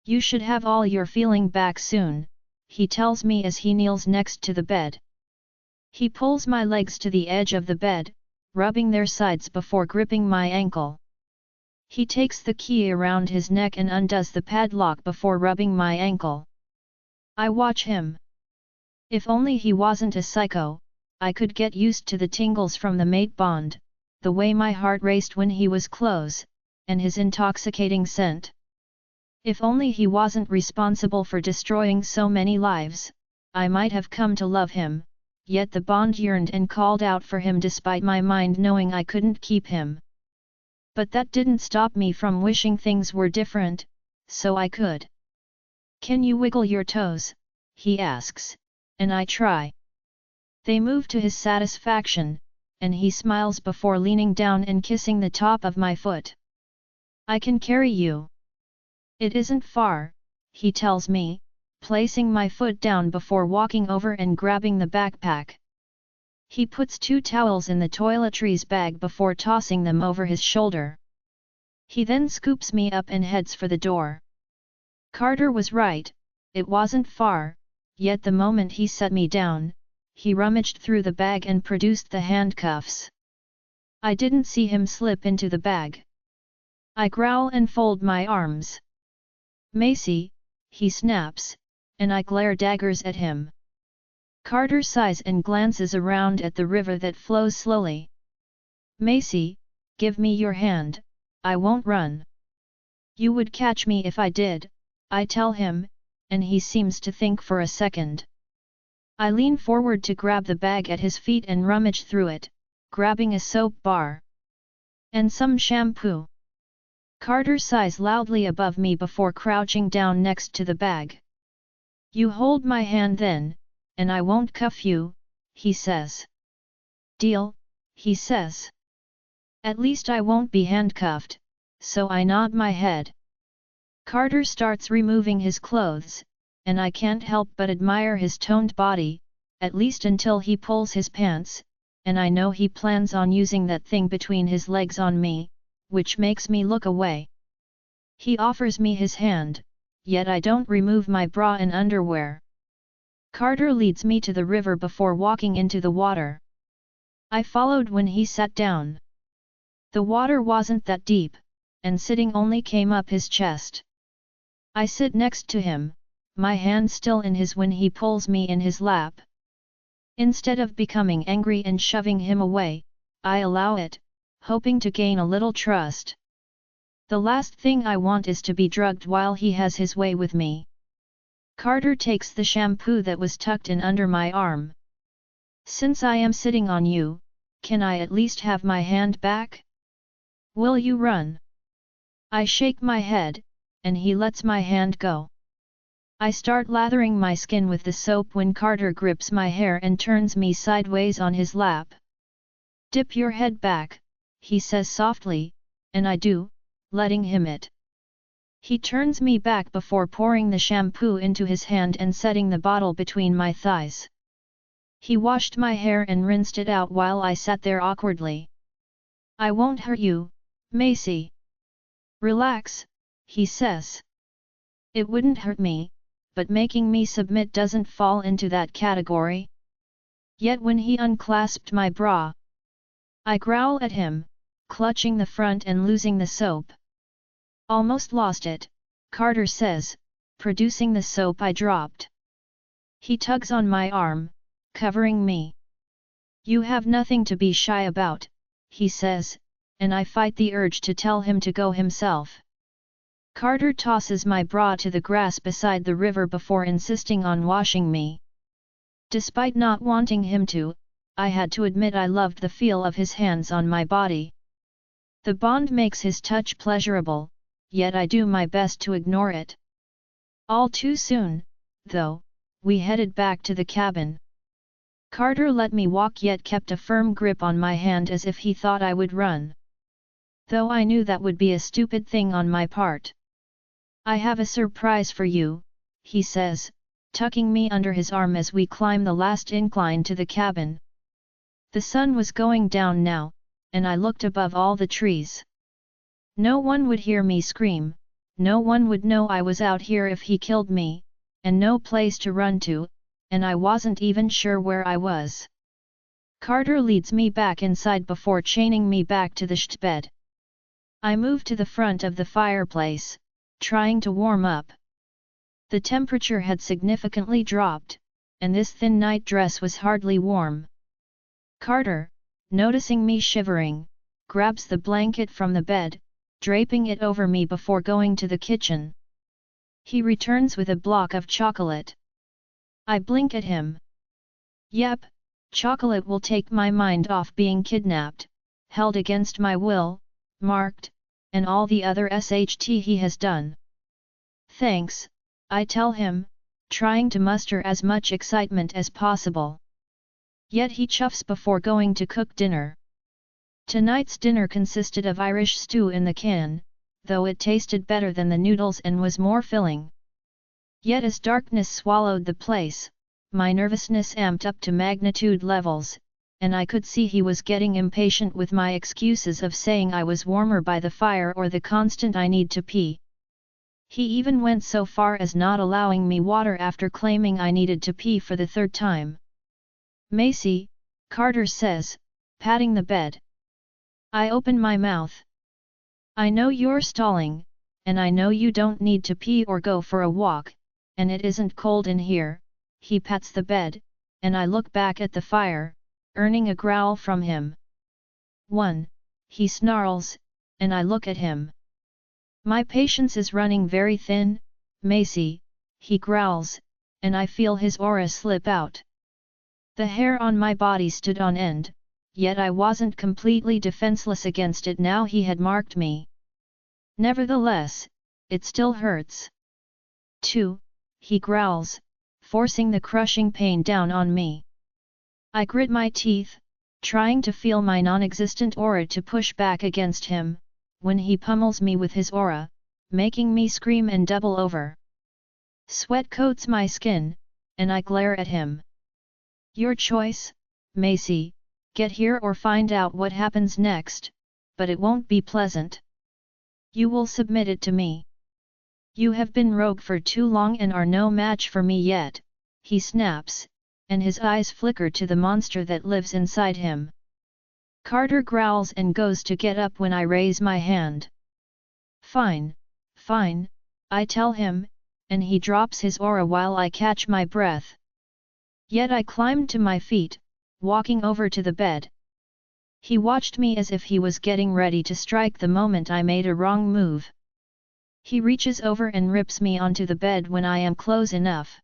"You should have all your feeling back soon," he tells me as he kneels next to the bed. He pulls my legs to the edge of the bed, rubbing their sides before gripping my ankle. He takes the key around his neck and undoes the padlock before rubbing my ankle. I watch him. If only he wasn't a psycho, I could get used to the tingles from the mate bond, the way my heart raced when he was close, and his intoxicating scent. If only he wasn't responsible for destroying so many lives, I might have come to love him, yet the bond yearned and called out for him despite my mind knowing I couldn't keep him. But that didn't stop me from wishing things were different, so I could. "Can you wiggle your toes?" he asks, and I try. They move to his satisfaction, and he smiles before leaning down and kissing the top of my foot. "I can carry you. It isn't far," he tells me, placing my foot down before walking over and grabbing the backpack. He puts 2 towels in the toiletries bag before tossing them over his shoulder. He then scoops me up and heads for the door. Carter was right, it wasn't far, yet the moment he set me down, he rummaged through the bag and produced the handcuffs. I didn't see him slip into the bag. I growl and fold my arms. "Macy," he snaps, and I glare daggers at him. Carter sighs and glances around at the river that flows slowly. "Macy, give me your hand, I won't run." "You would catch me if I did," I tell him, and he seems to think for a second. I lean forward to grab the bag at his feet and rummage through it, grabbing a soap bar. "And some shampoo." Carter sighs loudly above me before crouching down next to the bag. "You hold my hand then, and I won't cuff you," he says. "Deal," he says. "At least I won't be handcuffed," so I nod my head. Carter starts removing his clothes, and I can't help but admire his toned body, at least until he pulls his pants, and I know he plans on using that thing between his legs on me, which makes me look away. He offers me his hand, yet I don't remove my bra and underwear. Carter leads me to the river before walking into the water. I followed when he sat down. The water wasn't that deep, and sitting only came up his chest. I sit next to him, my hand still in his when he pulls me in his lap. Instead of becoming angry and shoving him away, I allow it, hoping to gain a little trust. The last thing I want is to be drugged while he has his way with me. Carter takes the shampoo that was tucked in under my arm. "Since I am sitting on you, can I at least have my hand back? Will you run?" I shake my head, and he lets my hand go. I start lathering my skin with the soap when Carter grips my hair and turns me sideways on his lap. "Dip your head back," he says softly, and I do, letting him it. He turns me back before pouring the shampoo into his hand and setting the bottle between my thighs. He washed my hair and rinsed it out while I sat there awkwardly. "I won't hurt you, Macy. Relax," he says. It wouldn't hurt me, but making me submit doesn't fall into that category. Yet when he unclasped my bra, I growl at him, clutching the front and losing the soap. "Almost lost it," Carter says, producing the soap I dropped. He tugs on my arm, covering me. "You have nothing to be shy about," he says, and I fight the urge to tell him to go himself. Carter tosses my bra to the grass beside the river before insisting on washing me. Despite not wanting him to, I had to admit I loved the feel of his hands on my body. The bond makes his touch pleasurable, yet I do my best to ignore it. All too soon, though, we headed back to the cabin. Carter let me walk yet kept a firm grip on my hand as if he thought I would run. Though I knew that would be a stupid thing on my part. "I have a surprise for you," he says, tucking me under his arm as we climb the last incline to the cabin. The sun was going down now, and I looked above all the trees. No one would hear me scream, no one would know I was out here if he killed me, and no place to run to, and I wasn't even sure where I was. Carter leads me back inside before chaining me back to the bed. I move to the front of the fireplace, trying to warm up. The temperature had significantly dropped, and this thin night dress was hardly warm. Carter, noticing me shivering, grabs the blanket from the bed, draping it over me before going to the kitchen. He returns with a block of chocolate. I blink at him. Yep, chocolate will take my mind off being kidnapped, held against my will, marked, and all the other SHT he has done. Thanks, I tell him, trying to muster as much excitement as possible. Yet he chuffs before going to cook dinner. Tonight's dinner consisted of Irish stew in the can, though it tasted better than the noodles and was more filling. Yet as darkness swallowed the place, my nervousness amped up to magnitude levels, and I could see he was getting impatient with my excuses of saying I was warmer by the fire or the constant I need to pee. He even went so far as not allowing me water after claiming I needed to pee for the third time. Macy, Carter says, patting the bed. I open my mouth. I know you're stalling, and I know you don't need to pee or go for a walk, and it isn't cold in here. He pats the bed, and I look back at the fire, earning a growl from him. 1. He snarls, and I look at him. My patience is running very thin, Macy, he growls, and I feel his aura slip out. The hair on my body stood on end, yet I wasn't completely defenseless against it now he had marked me. Nevertheless, it still hurts. 2. He growls, forcing the crushing pain down on me. I grit my teeth, trying to feel my non-existent aura to push back against him, when he pummels me with his aura, making me scream and double over. Sweat coats my skin, and I glare at him. Your choice, Macy, get here or find out what happens next, but it won't be pleasant. You will submit it to me. You have been rogue for too long and are no match for me yet, he snaps, and his eyes flicker to the monster that lives inside him. Carter growls and goes to get up when I raise my hand. Fine, fine, I tell him, and he drops his aura while I catch my breath. Yet I climbed to my feet, walking over to the bed. He watched me as if he was getting ready to strike the moment I made a wrong move. He reaches over and rips me onto the bed when I am close enough.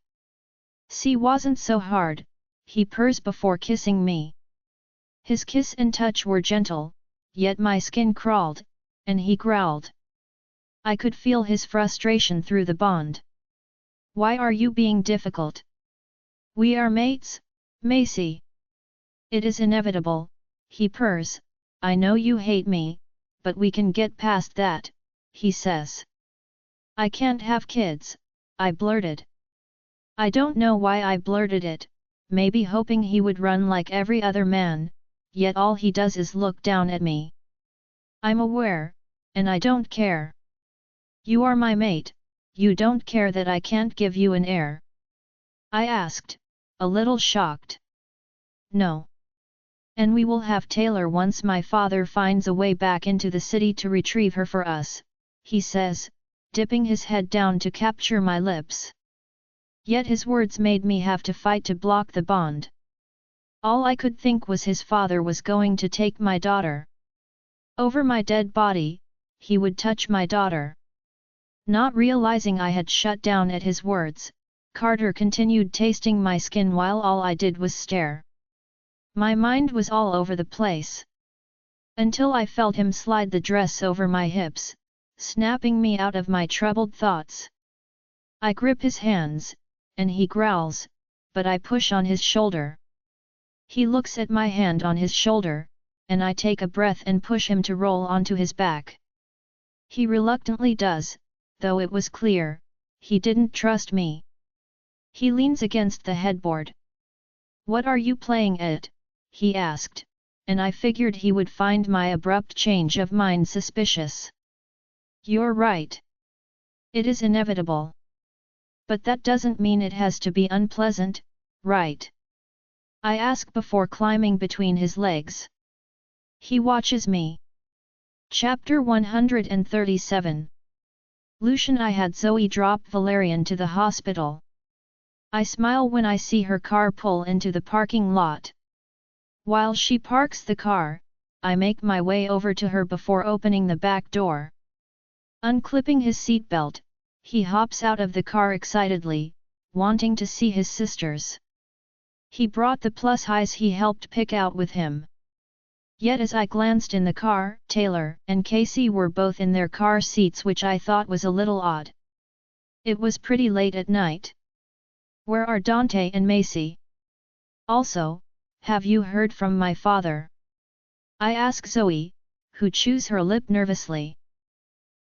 See, wasn't so hard, he purrs before kissing me. His kiss and touch were gentle, yet my skin crawled, and he growled. I could feel his frustration through the bond. Why are you being difficult? We are mates, Macy. It is inevitable, he purrs. I know you hate me, but we can get past that, he says. I can't have kids, I blurted. I don't know why I blurted it, maybe hoping he would run like every other man, yet all he does is look down at me. I'm aware, and I don't care. You are my mate, you don't care that I can't give you an heir? I asked, a little shocked. No. And we will have Taylor once my father finds a way back into the city to retrieve her for us, he says, dipping his head down to capture my lips. Yet his words made me have to fight to block the bond. All I could think was his father was going to take my daughter. Over my dead body, he would touch my daughter. Not realizing I had shut down at his words, Carter continued tasting my skin while all I did was stare. My mind was all over the place. Until I felt him slide the dress over my hips, snapping me out of my troubled thoughts. I grip his hands, and he growls, but I push on his shoulder. He looks at my hand on his shoulder, and I take a breath and push him to roll onto his back. He reluctantly does, though it was clear, he didn't trust me. He leans against the headboard. "What are you playing at?" he asked, and I figured he would find my abrupt change of mind suspicious. "You're right. It is inevitable. But that doesn't mean it has to be unpleasant, right?" I ask before climbing between his legs. He watches me. Chapter 137. Lucian. I had Zoe drop Valerian to the hospital. I smile when I see her car pull into the parking lot. While she parks the car, I make my way over to her before opening the back door. Unclipping his seatbelt, he hops out of the car excitedly, wanting to see his sisters. He brought the plus highs he helped pick out with him. Yet as I glanced in the car, Taylor and Casey were both in their car seats, which I thought was a little odd. It was pretty late at night. "Where are Dante and Macy? Also, have you heard from my father?" I ask Zoe, who chews her lip nervously.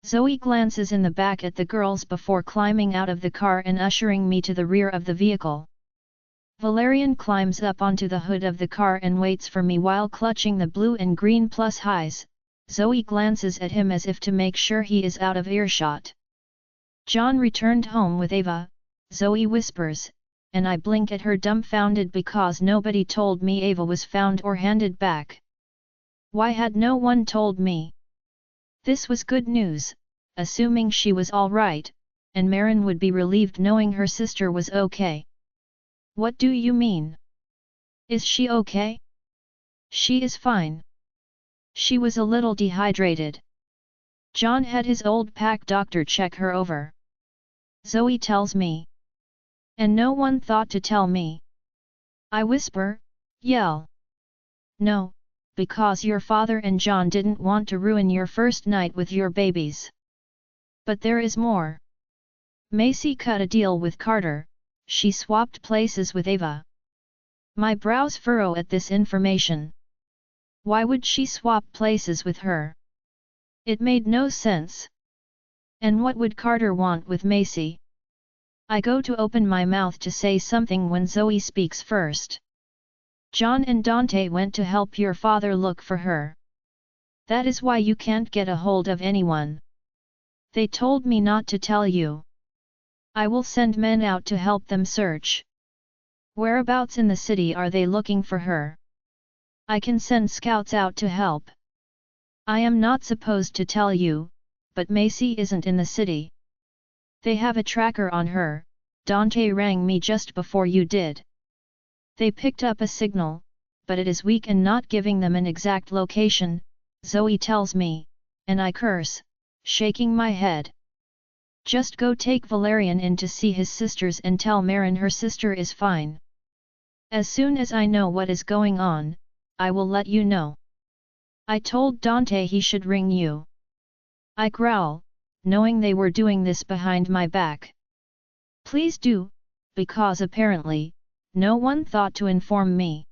Zoe glances in the back at the girls before climbing out of the car and ushering me to the rear of the vehicle. Valerian climbs up onto the hood of the car and waits for me while clutching the blue and green plus highs. Zoe glances at him as if to make sure he is out of earshot. "John returned home with Ava," Zoe whispers, and I blink at her dumbfounded because nobody told me Ava was found or handed back. Why had no one told me? This was good news, assuming she was all right, and Marin would be relieved knowing her sister was okay. "What do you mean? Is she okay?" "She is fine. She was a little dehydrated. John had his old pack doctor check her over," Zoe tells me. "And no one thought to tell me?" I whisper, "Yell. No, because your father and John didn't want to ruin your first night with your babies. But there is more. Macy cut a deal with Carter, she swapped places with Ava." My brows furrow at this information. Why would she swap places with her? It made no sense. And what would Carter want with Macy? I go to open my mouth to say something when Zoe speaks first. "John and Dante went to help your father look for her. That is why you can't get a hold of anyone. They told me not to tell you. I will send men out to help them search. Whereabouts in the city are they looking for her? I can send scouts out to help. I am not supposed to tell you, but Macy isn't in the city. They have a tracker on her, Dante rang me just before you did. They picked up a signal, but it is weak and not giving them an exact location," Zoe tells me, and I curse, shaking my head. "Just go take Valerian in to see his sisters and tell Marin her sister is fine. As soon as I know what is going on, I will let you know. I told Dante he should ring you." I growl, knowing they were doing this behind my back. "Please do, because apparently, no one thought to inform me."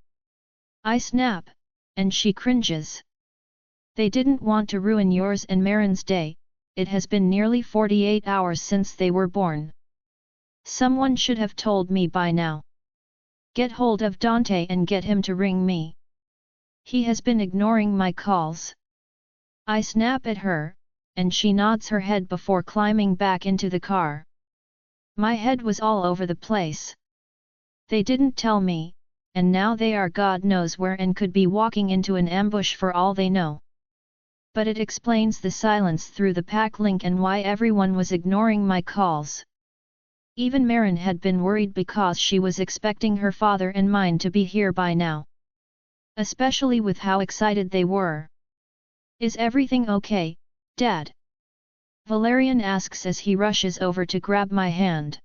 I snap, and she cringes. "They didn't want to ruin yours and Marin's day. It has been nearly 48 hours since they were born. Someone should have told me by now. Get hold of Dante and get him to ring me. He has been ignoring my calls." I snap at her, and she nods her head before climbing back into the car. My head was all over the place. They didn't tell me, and now they are God knows where and could be walking into an ambush for all they know. But it explains the silence through the pack link and why everyone was ignoring my calls. Even Marin had been worried because she was expecting her father and mine to be here by now. Especially with how excited they were. "Is everything okay, Dad?" Valerian asks as he rushes over to grab my hand.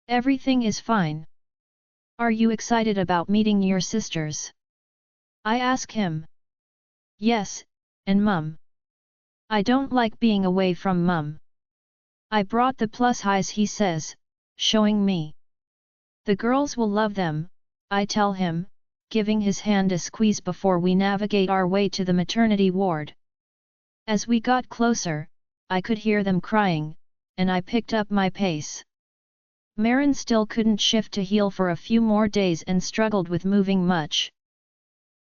"Everything is fine. Are you excited about meeting your sisters?" I ask him. "Yes, and Mum. I don't like being away from Mum. I brought the plus highs," he says, showing me. "The girls will love them," I tell him, giving his hand a squeeze before we navigate our way to the maternity ward. As we got closer, I could hear them crying, and I picked up my pace. Marin still couldn't shift to heal for a few more days and struggled with moving much.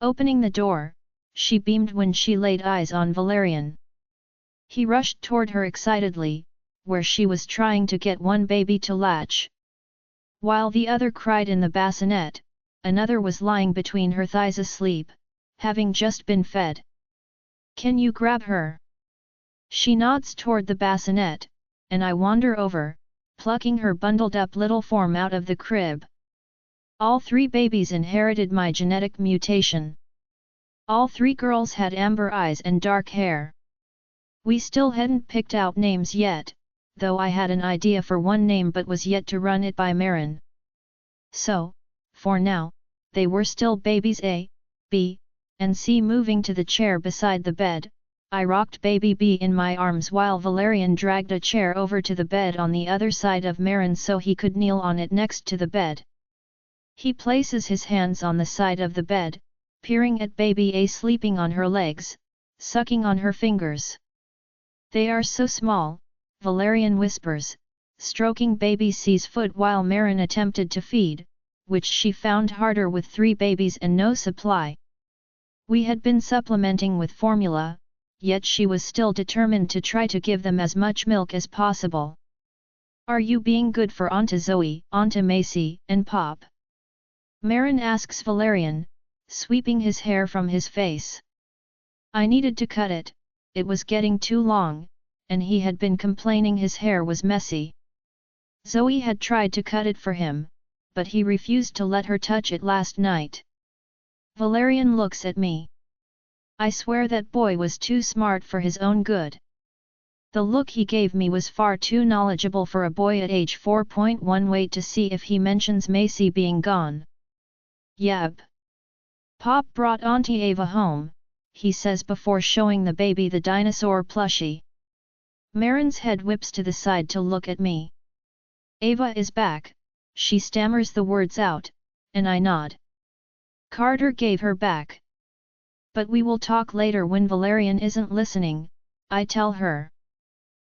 Opening the door, she beamed when she laid eyes on Valerian. He rushed toward her excitedly, where she was trying to get one baby to latch. While the other cried in the bassinet, another was lying between her thighs asleep, having just been fed. "Can you grab her?" She nods toward the bassinet, and I wander over, plucking her bundled up little form out of the crib. All 3 babies inherited my genetic mutation. All 3 girls had amber eyes and dark hair. We still hadn't picked out names yet, though I had an idea for one name but was yet to run it by Marin. So, for now, they were still babies A, B, and C. Moving to the chair beside the bed, I rocked baby B in my arms while Valerian dragged a chair over to the bed on the other side of Marin so he could kneel on it next to the bed. He places his hands on the side of the bed, peering at baby A sleeping on her legs, sucking on her fingers. "They are so small," Valerian whispers, stroking baby C's foot while Marin attempted to feed, which she found harder with 3 babies and no supply. We had been supplementing with formula, yet she was still determined to try to give them as much milk as possible. "Are you being good for Auntie Zoe, Auntie Macy, and Pop?" Marin asks Valerian, sweeping his hair from his face. I needed to cut it, it was getting too long, and he had been complaining his hair was messy. Zoe had tried to cut it for him, but he refused to let her touch it last night. Valerian looks at me. I swear that boy was too smart for his own good. The look he gave me was far too knowledgeable for a boy at age 4.1. Wait to see if he mentions Macy being gone. "Yep. Pop brought Auntie Ava home," he says before showing the baby the dinosaur plushie. Marin's head whips to the side to look at me. "Ava is back," she stammers the words out, and I nod. "Carter gave her back. But we will talk later when Valerian isn't listening," I tell her.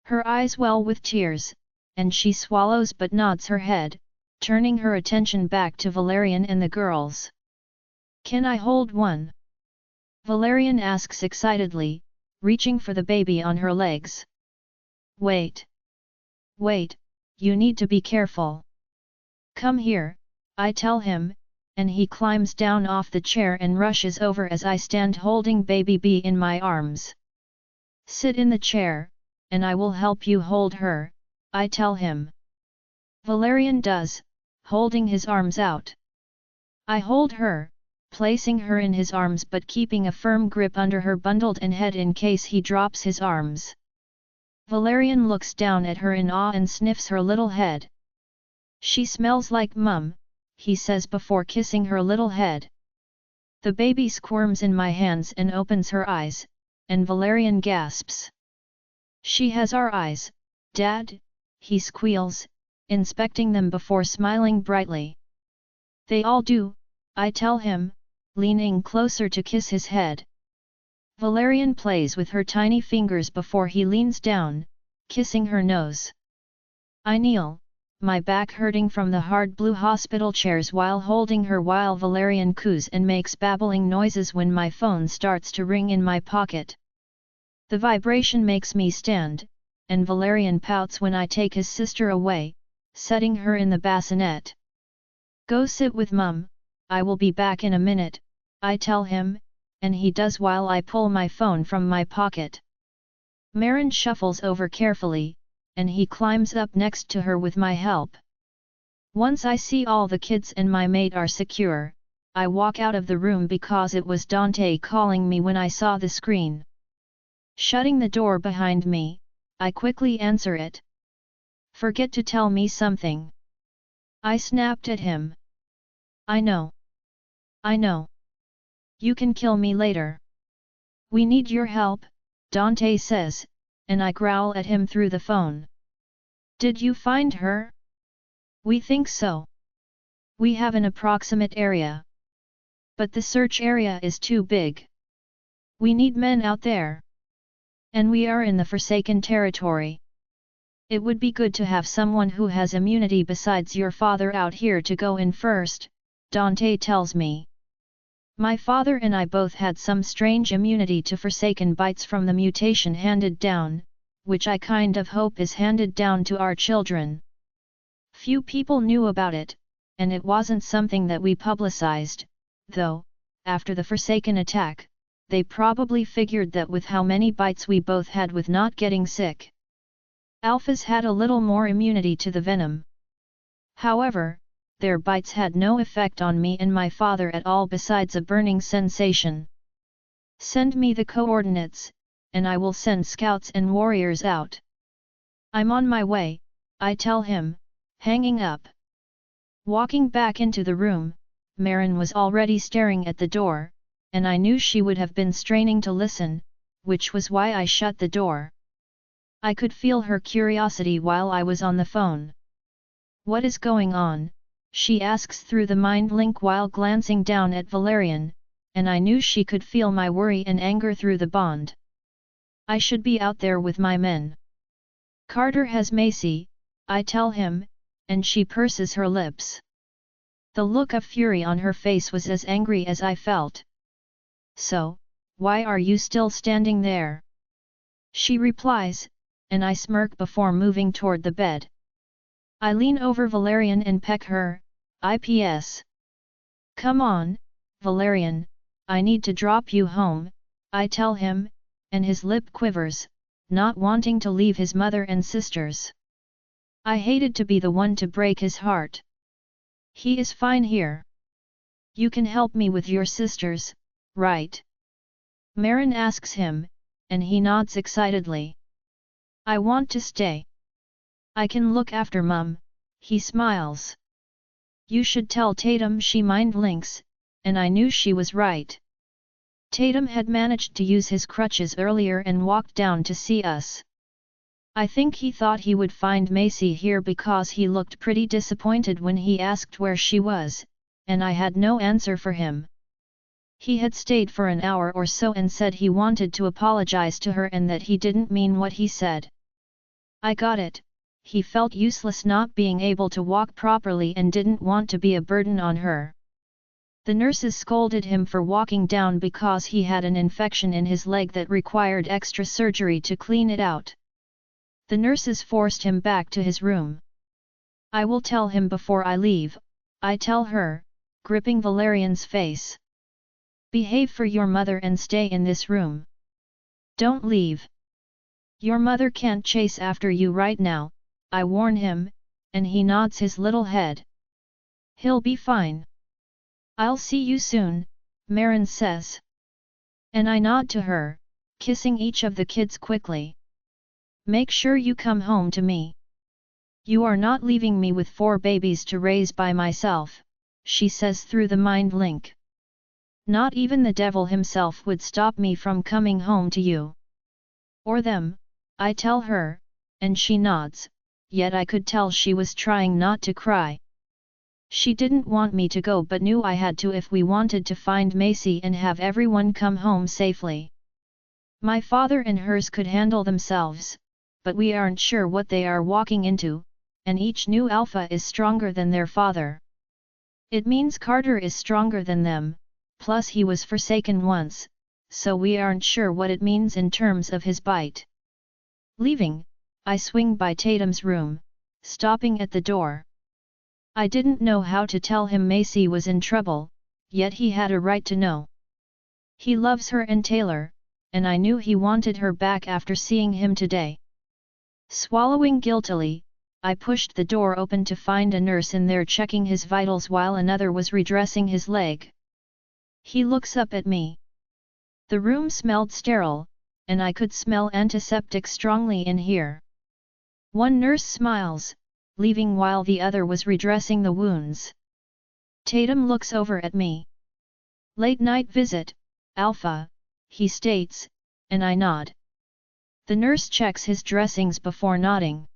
Her eyes well with tears, and she swallows but nods her head, turning her attention back to Valerian and the girls. "Can I hold one?" Valerian asks excitedly, reaching for the baby on her legs. Wait, you need to be careful." "Come here," I tell him, and he climbs down off the chair and rushes over as I stand holding baby B in my arms. "Sit in the chair, and I will help you hold her," I tell him. Valerian does, holding his arms out. I hold her, placing her in his arms but keeping a firm grip under her bundled head in case he drops his arms. Valerian looks down at her in awe and sniffs her little head. "She smells like Mum," he says before kissing her little head. The baby squirms in my hands and opens her eyes, and Valerian gasps. "She has our eyes, Dad," he squeals, inspecting them before smiling brightly. "They all do," I tell him, leaning closer to kiss his head. Valerian plays with her tiny fingers before he leans down, kissing her nose. I kneel, my back hurting from the hard blue hospital chairs while holding her while Valerian coos and makes babbling noises when my phone starts to ring in my pocket. The vibration makes me stand, and Valerian pouts when I take his sister away, setting her in the bassinet. "Go sit with Mum, I will be back in a minute," I tell him, and he does while I pull my phone from my pocket. Marin shuffles over carefully, and he climbs up next to her with my help. Once I see all the kids and my mate are secure, I walk out of the room because it was Dante calling me when I saw the screen. Shutting the door behind me, I quickly answer it. "Forget to tell me something." I snapped at him. I know. You can kill me later. "We need your help," Dante says, and I growl at him through the phone. "Did you find her?" "We think so. We have an approximate area. But the search area is too big. We need men out there. And we are in the Forsaken territory. It would be good to have someone who has immunity besides your father out here to go in first, Dante tells me. My father and I both had some strange immunity to Forsaken bites from the mutation handed down, which I kind of hope is handed down to our children. Few people knew about it, and it wasn't something that we publicized, though, after the Forsaken attack, they probably figured that with how many bites we both had with not getting sick. Alphas had a little more immunity to the venom. However, their bites had no effect on me and my father at all besides a burning sensation. Send me the coordinates, and I will send scouts and warriors out. I'm on my way, I tell him, hanging up. Walking back into the room, Marin was already staring at the door, and I knew she would have been straining to listen, which was why I shut the door. I could feel her curiosity while I was on the phone. What is going on? She asks through the mind link while glancing down at Valerian, and I knew she could feel my worry and anger through the bond. I should be out there with my men. Carter has Macy, I tell him, and she purses her lips. The look of fury on her face was as angry as I felt. So, why are you still standing there? She replies, and I smirk before moving toward the bed. I lean over Valerian and peck her, IPS. Come on, Valerian, I need to drop you home, I tell him, and his lip quivers, not wanting to leave his mother and sisters. I hated to be the one to break his heart. He is fine here. You can help me with your sisters, right? Marin asks him, and he nods excitedly. I want to stay. I can look after Mum, he smiles. You should tell Tatum, she mind links, and I knew she was right. Tatum had managed to use his crutches earlier and walked down to see us. I think he thought he would find Macy here because he looked pretty disappointed when he asked where she was, and I had no answer for him. He had stayed for an hour or so and said he wanted to apologize to her and that he didn't mean what he said. I got it, he felt useless not being able to walk properly and didn't want to be a burden on her. The nurses scolded him for walking down because he had an infection in his leg that required extra surgery to clean it out. The nurses forced him back to his room. I will tell him before I leave, I tell her, gripping Valerian's face. Behave for your mother and stay in this room. Don't leave. Your mother can't chase after you right now, I warn him, and he nods his little head. He'll be fine. I'll see you soon, Marin says. And I nod to her, kissing each of the kids quickly. Make sure you come home to me. You are not leaving me with 4 babies to raise by myself, she says through the mind link. Not even the devil himself would stop me from coming home to you. Or them, I tell her, and she nods, yet I could tell she was trying not to cry. She didn't want me to go but knew I had to if we wanted to find Macy and have everyone come home safely. My father and hers could handle themselves, but we aren't sure what they are walking into, and each new alpha is stronger than their father. It means Carter is stronger than them, plus he was Forsaken once, so we aren't sure what it means in terms of his bite. Leaving, I swing by Tatum's room, stopping at the door. I didn't know how to tell him Macy was in trouble, yet he had a right to know. He loves her and Taylor, and I knew he wanted her back after seeing him today. Swallowing guiltily, I pushed the door open to find a nurse in there checking his vitals while another was redressing his leg. He looks up at me. The room smelled sterile, and I could smell antiseptic strongly in here. One nurse smiles, leaving while the other was redressing the wounds. Tatum looks over at me. Late night visit, Alpha, he states, and I nod. The nurse checks his dressings before nodding.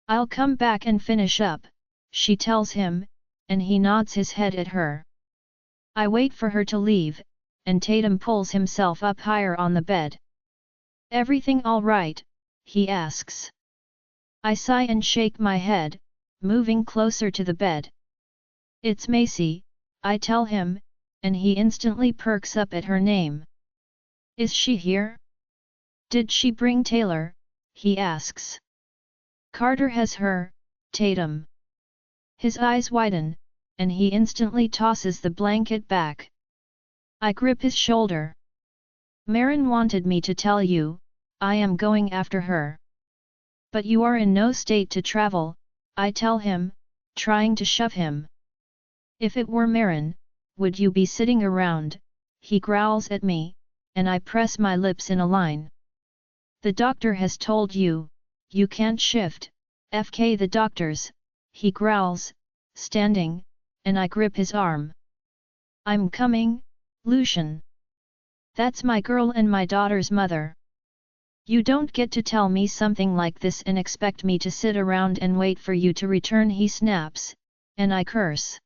I'll come back and finish up, she tells him, and he nods his head at her. I wait for her to leave, and Tatum pulls himself up higher on the bed. Everything all right? He asks. I sigh and shake my head, moving closer to the bed. It's Macy, I tell him, and he instantly perks up at her name. Is she here? Did she bring Taylor? He asks. Carter has her, Tatum. His eyes widen, and he instantly tosses the blanket back. I grip his shoulder. Marin wanted me to tell you, I am going after her. But you are in no state to travel, I tell him, trying to shove him. If it were Marin, would you be sitting around? He growls at me, and I press my lips in a line. The doctor has told you, you can't shift, FK the doctors, he growls, standing, and I grip his arm. I'm coming, Lucian. That's my girl and my daughter's mother. You don't get to tell me something like this and expect me to sit around and wait for you to return, he snaps, and I curse.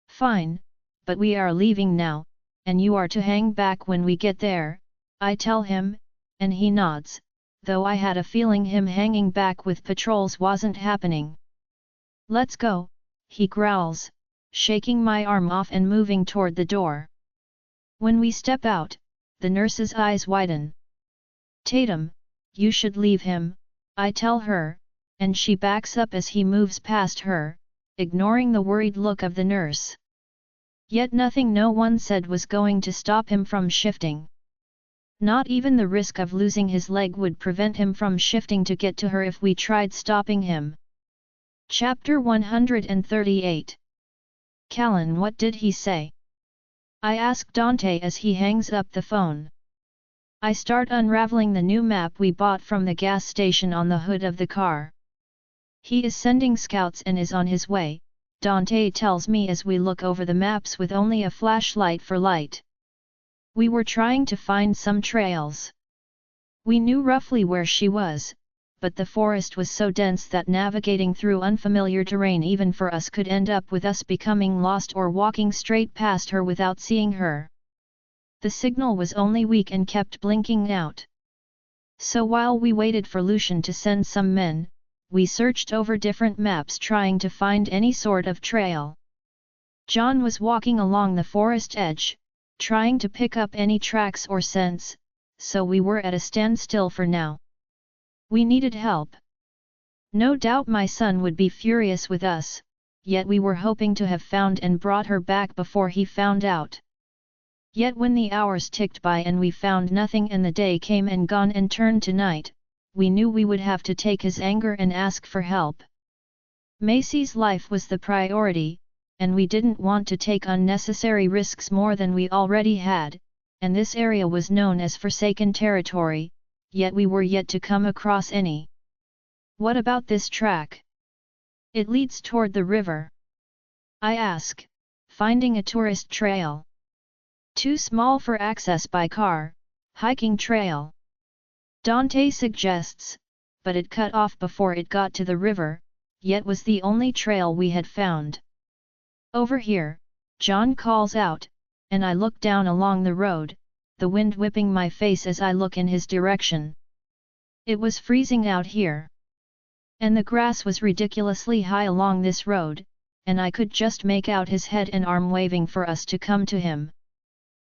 Fine, but we are leaving now, and you are to hang back when we get there, I tell him, and he nods, though I had a feeling him hanging back with patrols wasn't happening. Let's go, he growls, shaking my arm off and moving toward the door. When we step out, the nurse's eyes widen. Tatum, you should leave him, I tell her, and she backs up as he moves past her, ignoring the worried look of the nurse. Yet nothing no one said was going to stop him from shifting. Not even the risk of losing his leg would prevent him from shifting to get to her if we tried stopping him. Chapter 138. Callan, what did he say? I ask Dante as he hangs up the phone. I start unraveling the new map we bought from the gas station on the hood of the car. He is sending scouts and is on his way, Dante tells me as we look over the maps with only a flashlight for light. We were trying to find some trails. We knew roughly where she was, but the forest was so dense that navigating through unfamiliar terrain even for us could end up with us becoming lost or walking straight past her without seeing her. The signal was only weak and kept blinking out. So while we waited for Lucian to send some men, we searched over different maps trying to find any sort of trail. John was walking along the forest edge, trying to pick up any tracks or scents, so we were at a standstill for now. We needed help. No doubt my son would be furious with us, yet we were hoping to have found and brought her back before he found out. Yet when the hours ticked by and we found nothing and the day came and gone and turned to night, we knew we would have to take his anger and ask for help. Macy's life was the priority, and we didn't want to take unnecessary risks more than we already had, and this area was known as Forsaken Territory, yet we were yet to come across any. What about this track? It leads toward the river. I ask, finding a tourist trail. Too small for access by car, hiking trail. Dante suggests, but it cut off before it got to the river, yet was the only trail we had found. Over here, John calls out, and I look down along the road, the wind whipping my face as I look in his direction. It was freezing out here. And the grass was ridiculously high along this road, and I could just make out his head and arm waving for us to come to him.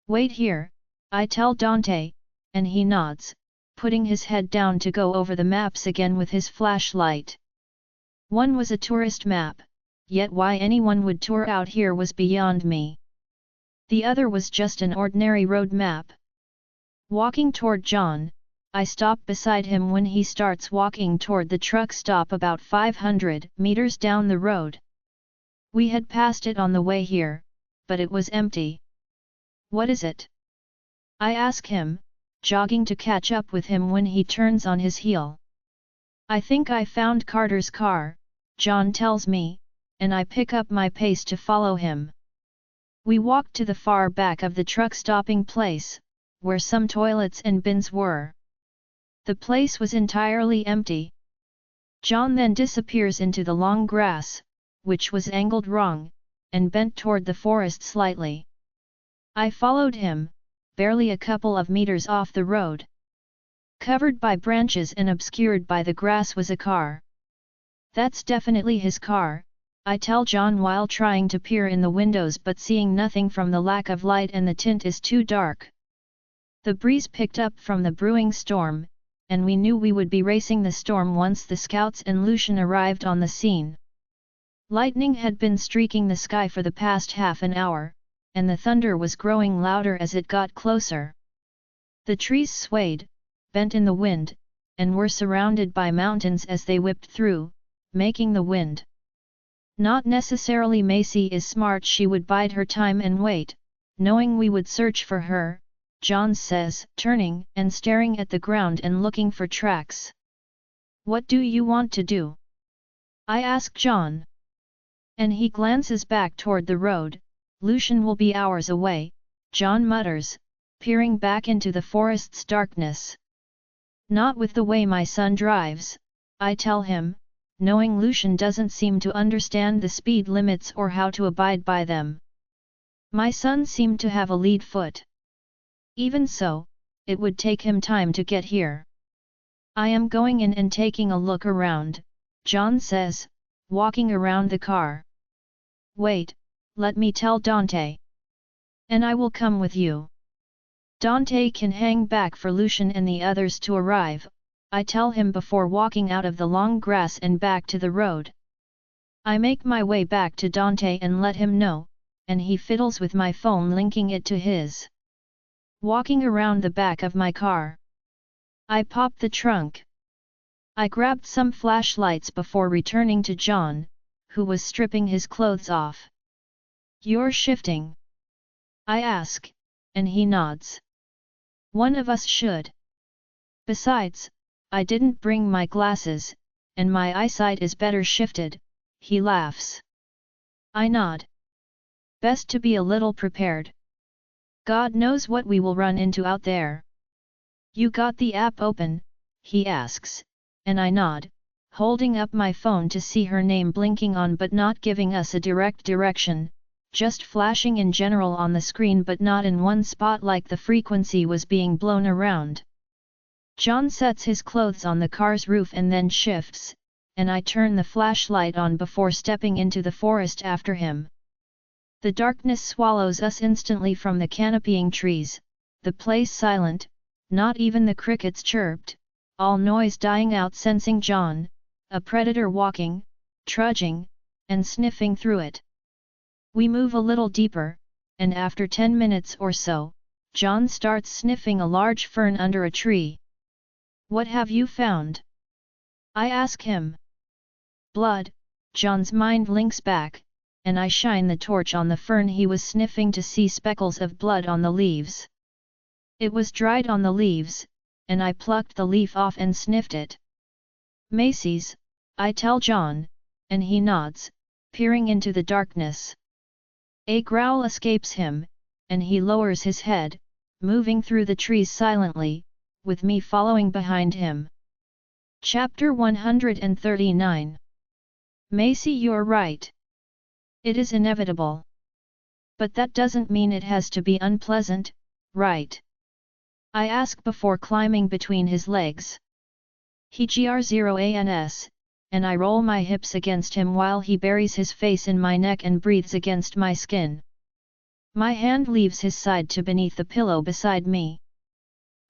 Wait here, I tell Dante, and he nods, putting his head down to go over the maps again with his flashlight. One was a tourist map, yet why anyone would tour out here was beyond me. The other was just an ordinary road map. Walking toward John, I stop beside him when he starts walking toward the truck stop about 500 meters down the road. We had passed it on the way here, but it was empty. What is it? I ask him, jogging to catch up with him when he turns on his heel. I think I found Carter's car, John tells me, and I pick up my pace to follow him. We walk to the far back of the truck stopping place, where some toilets and bins were. The place was entirely empty. John then disappears into the long grass, which was angled wrong, and bent toward the forest slightly. I followed him, barely a couple of meters off the road. Covered by branches and obscured by the grass was a car. That's definitely his car, I tell John while trying to peer in the windows but seeing nothing from the lack of light and the tint is too dark. The breeze picked up from the brewing storm, and we knew we would be racing the storm once the scouts and Lucian arrived on the scene. Lightning had been streaking the sky for the past half an hour, and the thunder was growing louder as it got closer. The trees swayed, bent in the wind, and were surrounded by mountains as they whipped through, making the wind. Not necessarily Macy is smart, she would bide her time and wait, knowing we would search for her, John says, turning and staring at the ground and looking for tracks. What do you want to do? I ask John. And he glances back toward the road. Lucian will be hours away, John mutters, peering back into the forest's darkness. Not with the way my son drives, I tell him, knowing Lucian doesn't seem to understand the speed limits or how to abide by them. My son seemed to have a lead foot. Even so, it would take him time to get here. I am going in and taking a look around, John says, walking around the car. Wait, let me tell Dante. And I will come with you. Dante can hang back for Lucian and the others to arrive, I tell him before walking out of the long grass and back to the road. I make my way back to Dante and let him know, and he fiddles with my phone linking it to his. Walking around the back of my car. I pop the trunk. I grabbed some flashlights before returning to John, who was stripping his clothes off. You're shifting? I ask, and he nods. One of us should. Besides, I didn't bring my glasses, and my eyesight is better shifted, he laughs. I nod. Best to be a little prepared. God knows what we will run into out there. You got the app open? He asks, and I nod, holding up my phone to see her name blinking on but not giving us a direct direction, just flashing in general on the screen but not in one spot like the frequency was being blown around. John sets his clothes on the car's roof and then shifts, and I turn the flashlight on before stepping into the forest after him. The darkness swallows us instantly from the canopying trees, the place silent, not even the crickets chirped, all noise dying out, sensing John, a predator walking, trudging, and sniffing through it. We move a little deeper, and after 10 minutes or so, John starts sniffing a large fern under a tree. What have you found? I ask him. Blood, John's mind links back, and I shine the torch on the fern he was sniffing to see speckles of blood on the leaves. It was dried on the leaves, and I plucked the leaf off and sniffed it. Macy's, I tell John, and he nods, peering into the darkness. A growl escapes him, and he lowers his head, moving through the trees silently, with me following behind him. Chapter 139. Macy, you're right. It is inevitable. But that doesn't mean it has to be unpleasant, right? I ask before climbing between his legs. He gr0ans, and I roll my hips against him while he buries his face in my neck and breathes against my skin. My hand leaves his side to beneath the pillow beside me.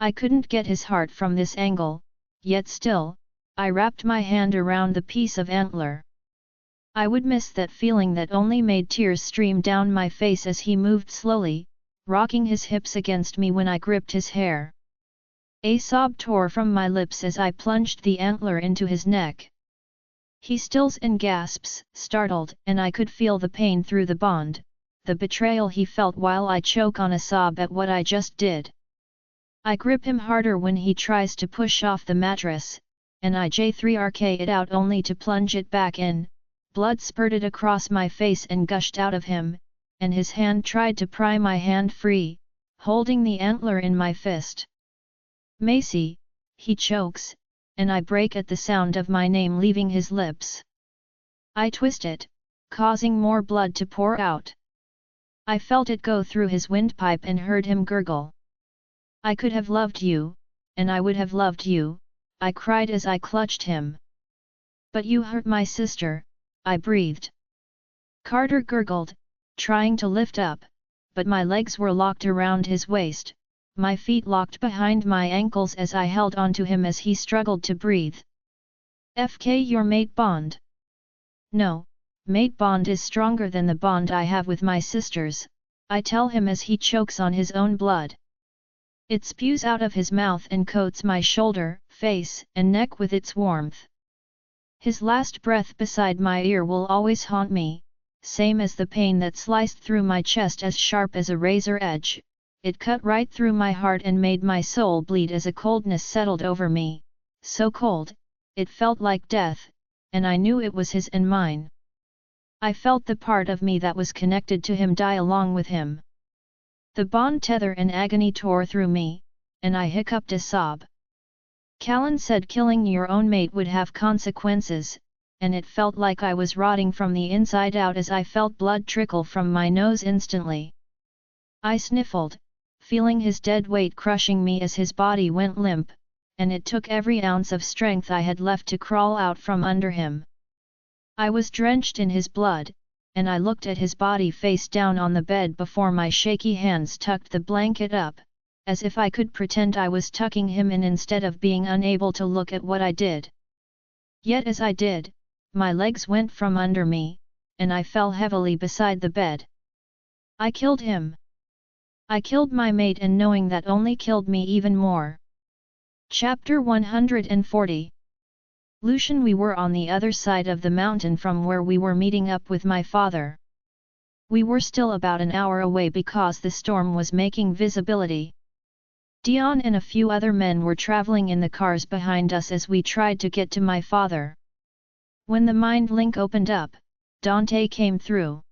I couldn't get his heart from this angle, yet still, I wrapped my hand around the piece of antler. I would miss that feeling that only made tears stream down my face as he moved slowly, rocking his hips against me when I gripped his hair. A sob tore from my lips as I plunged the antler into his neck. He stills and gasps, startled, and I could feel the pain through the bond, the betrayal he felt while I choke on a sob at what I just did. I grip him harder when he tries to push off the mattress, and I J3RK it out only to plunge it back in. Blood spurted across my face and gushed out of him, and his hand tried to pry my hand free, holding the antler in my fist. Macy, he chokes, and I break at the sound of my name leaving his lips. I twist it, causing more blood to pour out. I felt it go through his windpipe and heard him gurgle. I could have loved you, and I would have loved you, I cried as I clutched him. But you hurt my sister, I breathed. Carter gurgled, trying to lift up, but my legs were locked around his waist, my feet locked behind my ankles as I held onto him as he struggled to breathe. FK your mate bond. No, mate bond is stronger than the bond I have with my sisters, I tell him as he chokes on his own blood. It spews out of his mouth and coats my shoulder, face, and neck with its warmth. His last breath beside my ear will always haunt me, same as the pain that sliced through my chest as sharp as a razor edge. It cut right through my heart and made my soul bleed as a coldness settled over me, so cold, it felt like death, and I knew it was his and mine. I felt the part of me that was connected to him die along with him. The bond tether and agony tore through me, and I hiccuped a sob. Callan said killing your own mate would have consequences, and it felt like I was rotting from the inside out as I felt blood trickle from my nose instantly. I sniffled, feeling his dead weight crushing me as his body went limp, and it took every ounce of strength I had left to crawl out from under him. I was drenched in his blood, and I looked at his body face down on the bed before my shaky hands tucked the blanket up, as if I could pretend I was tucking him in instead of being unable to look at what I did. Yet as I did, my legs went from under me, and I fell heavily beside the bed. I killed him. I killed my mate, and knowing that only killed me even more. Chapter 140. Lucian. We were on the other side of the mountain from where we were meeting up with my father. We were still about an hour away because the storm was making visibility. Dion and a few other men were traveling in the cars behind us as we tried to get to my father. When the mind link opened up, Dante came through.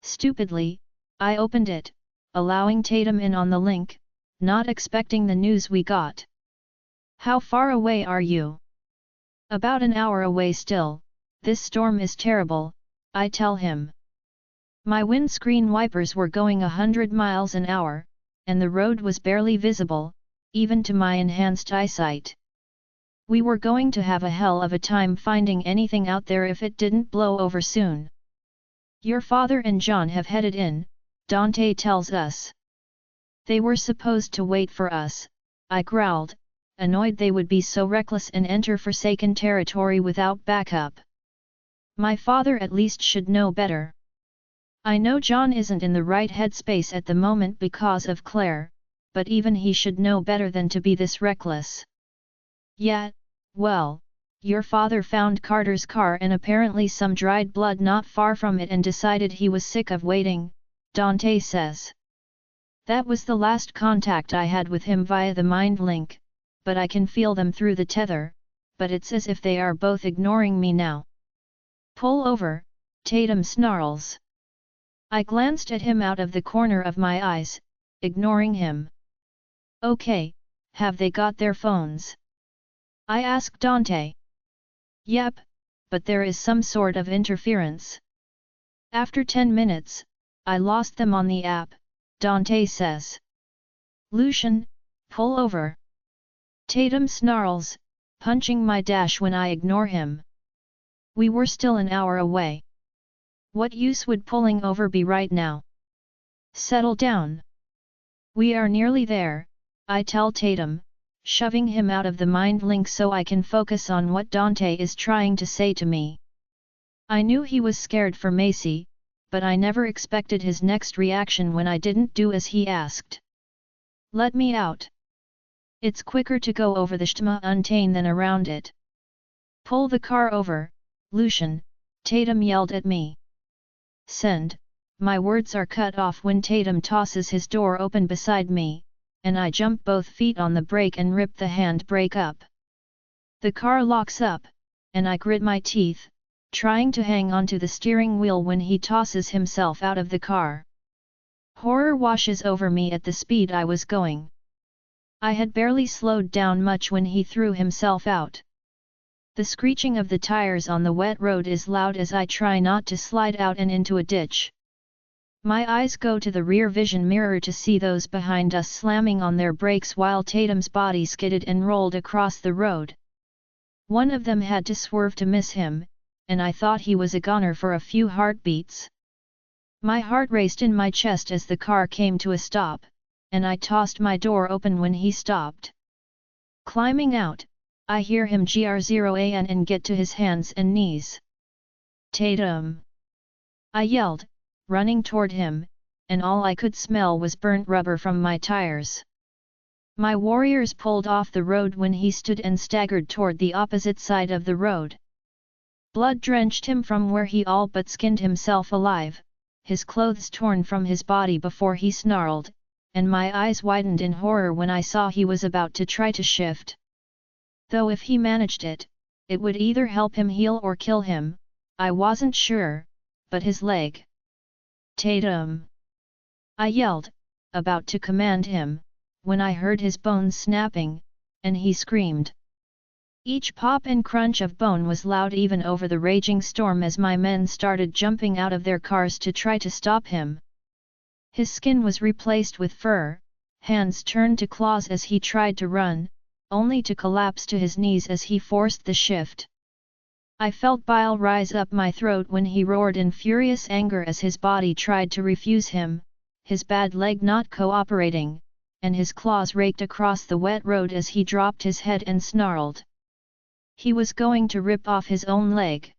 Stupidly, I opened it, allowing Tatum in on the link, not expecting the news we got. How far away are you? About an hour away still, this storm is terrible, I tell him. My windscreen wipers were going 100 miles an hour, and the road was barely visible, even to my enhanced eyesight. We were going to have a hell of a time finding anything out there if it didn't blow over soon. Your father and John have headed in, Dante tells us. They were supposed to wait for us, I growled, annoyed they would be so reckless and enter forsaken territory without backup. My father at least should know better. I know John isn't in the right headspace at the moment because of Claire, but even he should know better than to be this reckless. Yet, well, your father found Carter's car and apparently some dried blood not far from it and decided he was sick of waiting, Dante says. That was the last contact I had with him via the mind link, but I can feel them through the tether, but it's as if they are both ignoring me now. Pull over, Tatum snarls. I glanced at him out of the corner of my eyes, ignoring him. Okay, have they got their phones? I asked Dante. Yep, but there is some sort of interference. After 10 minutes, I lost them on the app, Dante says. Lucian, pull over. Tatum snarls, punching my dash when I ignore him. We were still an hour away. What use would pulling over be right now? Settle down. We are nearly there, I tell Tatum, shoving him out of the mind link so I can focus on what Dante is trying to say to me. I knew he was scared for Macy, but I never expected his next reaction when I didn't do as he asked. Let me out. It's quicker to go over the Stma-Untain than around it. Pull the car over, Lucian, Tatum yelled at me. Send, my words are cut off when Tatum tosses his door open beside me, and I jump both feet on the brake and rip the handbrake up. The car locks up, and I grit my teeth, trying to hang onto the steering wheel when he tosses himself out of the car. Horror washes over me at the speed I was going. I had barely slowed down much when he threw himself out. The screeching of the tires on the wet road is loud as I try not to slide out and into a ditch. My eyes go to the rear vision mirror to see those behind us slamming on their brakes while Tatum's body skidded and rolled across the road. One of them had to swerve to miss him, and I thought he was a goner for a few heartbeats. My heart raced in my chest as the car came to a stop, and I tossed my door open when he stopped. Climbing out, I hear him gr0an and get to his hands and knees. Tatum! I yelled, running toward him, and all I could smell was burnt rubber from my tires. My warriors pulled off the road when he stood and staggered toward the opposite side of the road. Blood drenched him from where he all but skinned himself alive, his clothes torn from his body before he snarled, and my eyes widened in horror when I saw he was about to try to shift. Though if he managed it, it would either help him heal or kill him, I wasn't sure, but his leg. Tatum! I yelled, about to command him, when I heard his bones snapping, and he screamed. Each pop and crunch of bone was loud even over the raging storm as my men started jumping out of their cars to try to stop him. His skin was replaced with fur, hands turned to claws as he tried to run, only to collapse to his knees as he forced the shift. I felt bile rise up my throat when he roared in furious anger as his body tried to refuse him, his bad leg not cooperating, and his claws raked across the wet road as he dropped his head and snarled. He was going to rip off his own leg.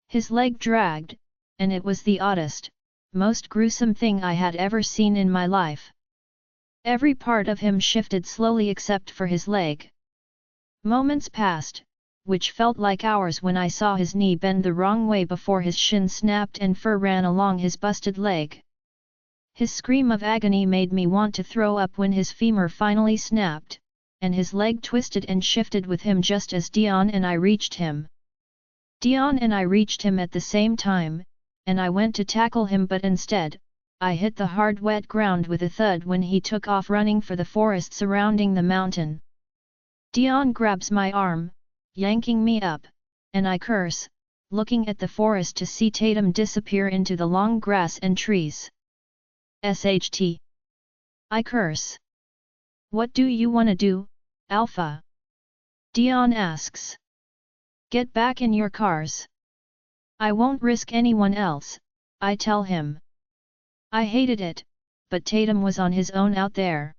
His leg dragged, and it was the oddest, most gruesome thing I had ever seen in my life. Every part of him shifted slowly except for his leg. Moments passed, which felt like hours when I saw his knee bend the wrong way before his shin snapped and fur ran along his busted leg. His scream of agony made me want to throw up when his femur finally snapped, and his leg twisted and shifted with him just as Dion and I reached him. Dion and I reached him at the same time, and I went to tackle him but instead, I hit the hard wet ground with a thud when he took off running for the forest surrounding the mountain. Dion grabs my arm, yanking me up, and I curse, looking at the forest to see Tatum disappear into the long grass and trees. SHT. I curse. What do you wanna do, Alpha? Dion asks. Get back in your cars. I won't risk anyone else, I tell him. I hated it, but Tatum was on his own out there.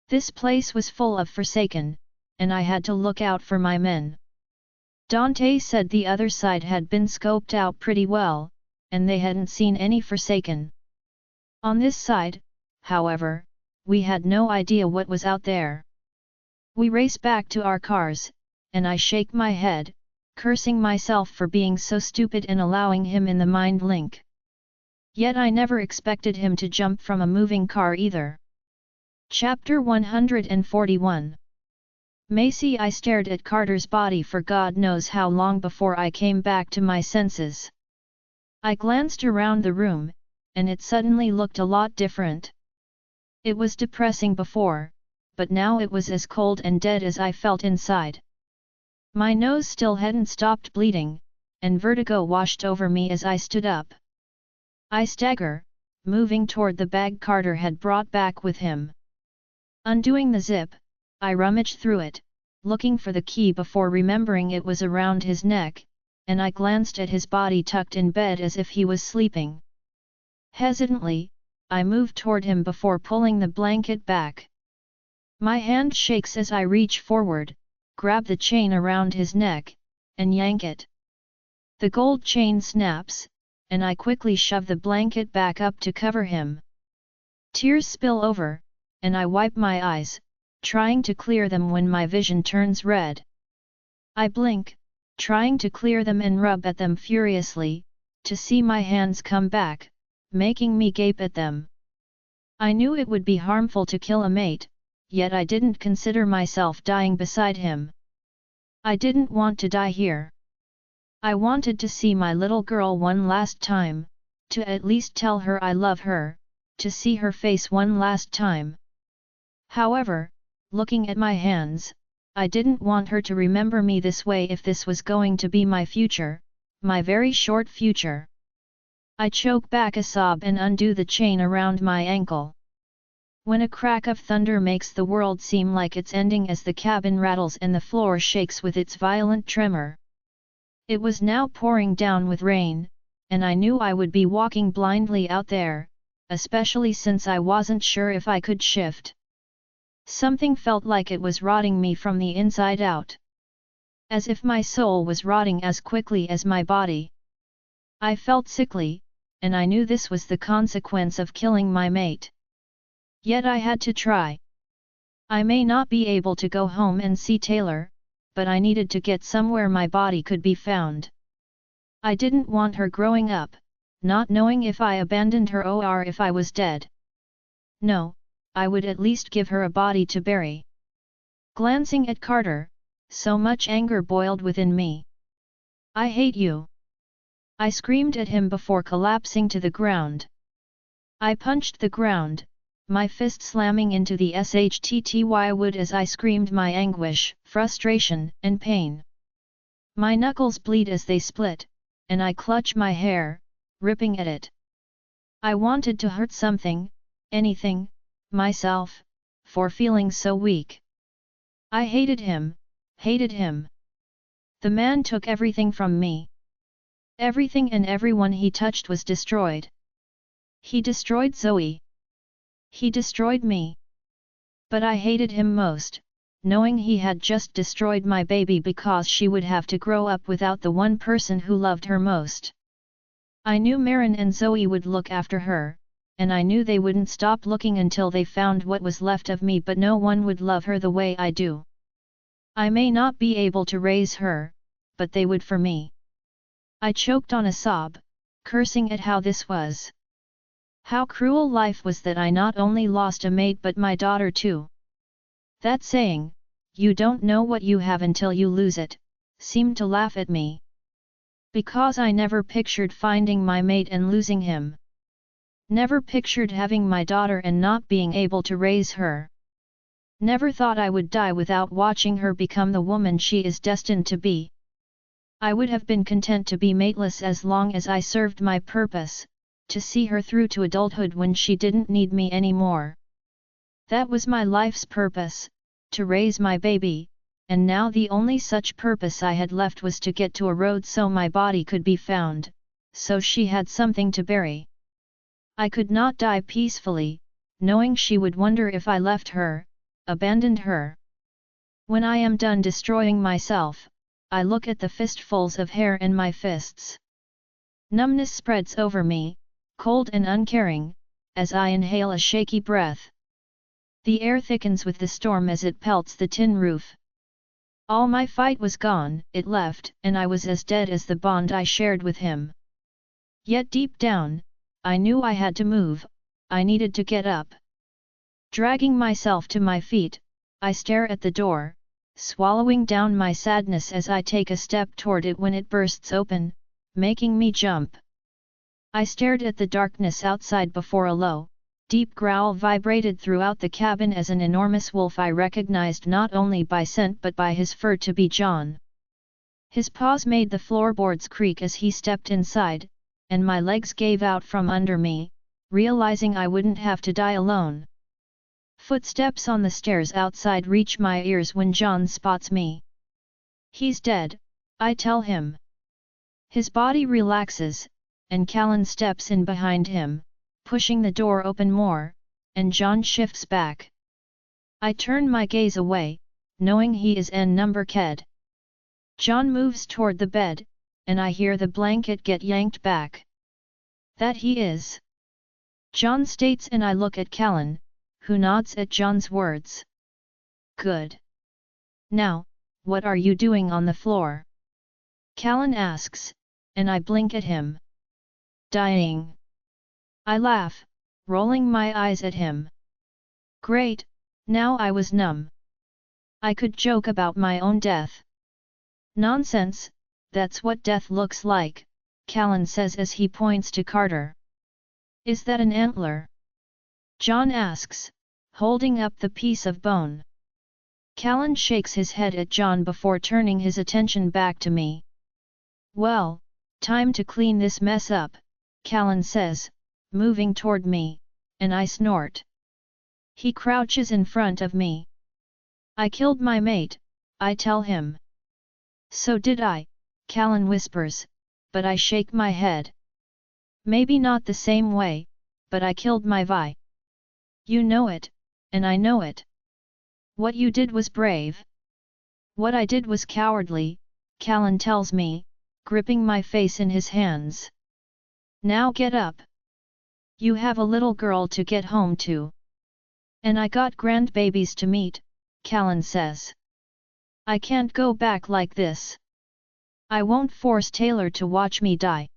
This place was full of Forsaken, and I had to look out for my men. Dante said the other side had been scoped out pretty well, and they hadn't seen any Forsaken. On this side, however, we had no idea what was out there. We race back to our cars, and I shake my head, cursing myself for being so stupid and allowing him in the mind link. Yet I never expected him to jump from a moving car either. Chapter 141. Macy. I stared at Carter's body for God knows how long before I came back to my senses. I glanced around the room, and it suddenly looked a lot different. It was depressing before, but now it was as cold and dead as I felt inside. My nose still hadn't stopped bleeding, and vertigo washed over me as I stood up. I stagger, moving toward the bag Carter had brought back with him. Undoing the zip, I rummaged through it, looking for the key before remembering it was around his neck, and I glanced at his body tucked in bed as if he was sleeping. Hesitantly, I moved toward him before pulling the blanket back. My hand shakes as I reach forward, grab the chain around his neck, and yank it. The gold chain snaps, and I quickly shove the blanket back up to cover him. Tears spill over, and I wipe my eyes, trying to clear them when my vision turns red. I blink, trying to clear them and rub at them furiously, to see my hands come back, making me gape at them. I knew it would be harmful to kill a mate, yet I didn't consider myself dying beside him. I didn't want to die here. I wanted to see my little girl one last time, to at least tell her I love her, to see her face one last time. However, looking at my hands, I didn't want her to remember me this way if this was going to be my future, my very short future. I choke back a sob and undo the chain around my ankle. When a crack of thunder makes the world seem like it's ending as the cabin rattles and the floor shakes with its violent tremor. It was now pouring down with rain, and I knew I would be walking blindly out there, especially since I wasn't sure if I could shift. Something felt like it was rotting me from the inside out. As if my soul was rotting as quickly as my body. I felt sickly, and I knew this was the consequence of killing my mate. Yet I had to try. I may not be able to go home and see Taylor, but I needed to get somewhere my body could be found. I didn't want her growing up, not knowing if I abandoned her or if I was dead. No, I would at least give her a body to bury. Glancing at Carter, so much anger boiled within me. I hate you! I screamed at him before collapsing to the ground. I punched the ground, my fist slamming into the SHTTY wood as I screamed my anguish, frustration, and pain. My knuckles bleed as they split, and I clutch my hair, ripping at it. I wanted to hurt something, anything, myself, for feeling so weak. I hated him, hated him. The man took everything from me. Everything and everyone he touched was destroyed. He destroyed Zoe. He destroyed me. But I hated him most, knowing he had just destroyed my baby because she would have to grow up without the one person who loved her most. I knew Marin and Zoe would look after her, and I knew they wouldn't stop looking until they found what was left of me, but no one would love her the way I do. I may not be able to raise her, but they would for me. I choked on a sob, cursing at how this was. How cruel life was that I not only lost a mate but my daughter too. That saying, "You don't know what you have until you lose it," seemed to laugh at me. Because I never pictured finding my mate and losing him. Never pictured having my daughter and not being able to raise her. Never thought I would die without watching her become the woman she is destined to be. I would have been content to be mateless as long as I served my purpose, to see her through to adulthood when she didn't need me anymore. That was my life's purpose, to raise my baby, and now the only such purpose I had left was to get to a road so my body could be found, so she had something to bury. I could not die peacefully, knowing she would wonder if I left her, abandoned her. When I am done destroying myself, I look at the fistfuls of hair in my fists. Numbness spreads over me, cold and uncaring, as I inhale a shaky breath. The air thickens with the storm as it pelts the tin roof. All my fight was gone, it left, and I was as dead as the bond I shared with him. Yet deep down, I knew I had to move, I needed to get up. Dragging myself to my feet, I stare at the door, swallowing down my sadness as I take a step toward it when it bursts open, making me jump. I stared at the darkness outside before a low, deep growl vibrated throughout the cabin as an enormous wolf I recognized not only by scent but by his fur to be John. His paws made the floorboards creak as he stepped inside, and my legs gave out from under me, realizing I wouldn't have to die alone. Footsteps on the stairs outside reach my ears when John spots me. He's dead, I tell him. His body relaxes, and Callan steps in behind him, pushing the door open more, and John shifts back. I turn my gaze away, knowing he is en number ked. John moves toward the bed, and I hear the blanket get yanked back. That he is. John states, and I look at Callan, who nods at John's words. Good. Now, what are you doing on the floor? Callan asks, and I blink at him. Dying. I laugh, rolling my eyes at him. Great, now I was numb. I could joke about my own death. Nonsense, that's what death looks like, Callan says as he points to Carter. Is that an antler? John asks, holding up the piece of bone. Callan shakes his head at John before turning his attention back to me. Well, time to clean this mess up, Callan says, moving toward me, and I snort. He crouches in front of me. I killed my mate, I tell him. So did I, Callan whispers, but I shake my head. Maybe not the same way, but I killed my Vi. You know it, and I know it. What you did was brave. What I did was cowardly, Callan tells me, gripping my face in his hands. Now get up. You have a little girl to get home to. And I got grandbabies to meet, Callan says. I can't go back like this. I won't force Taylor to watch me die.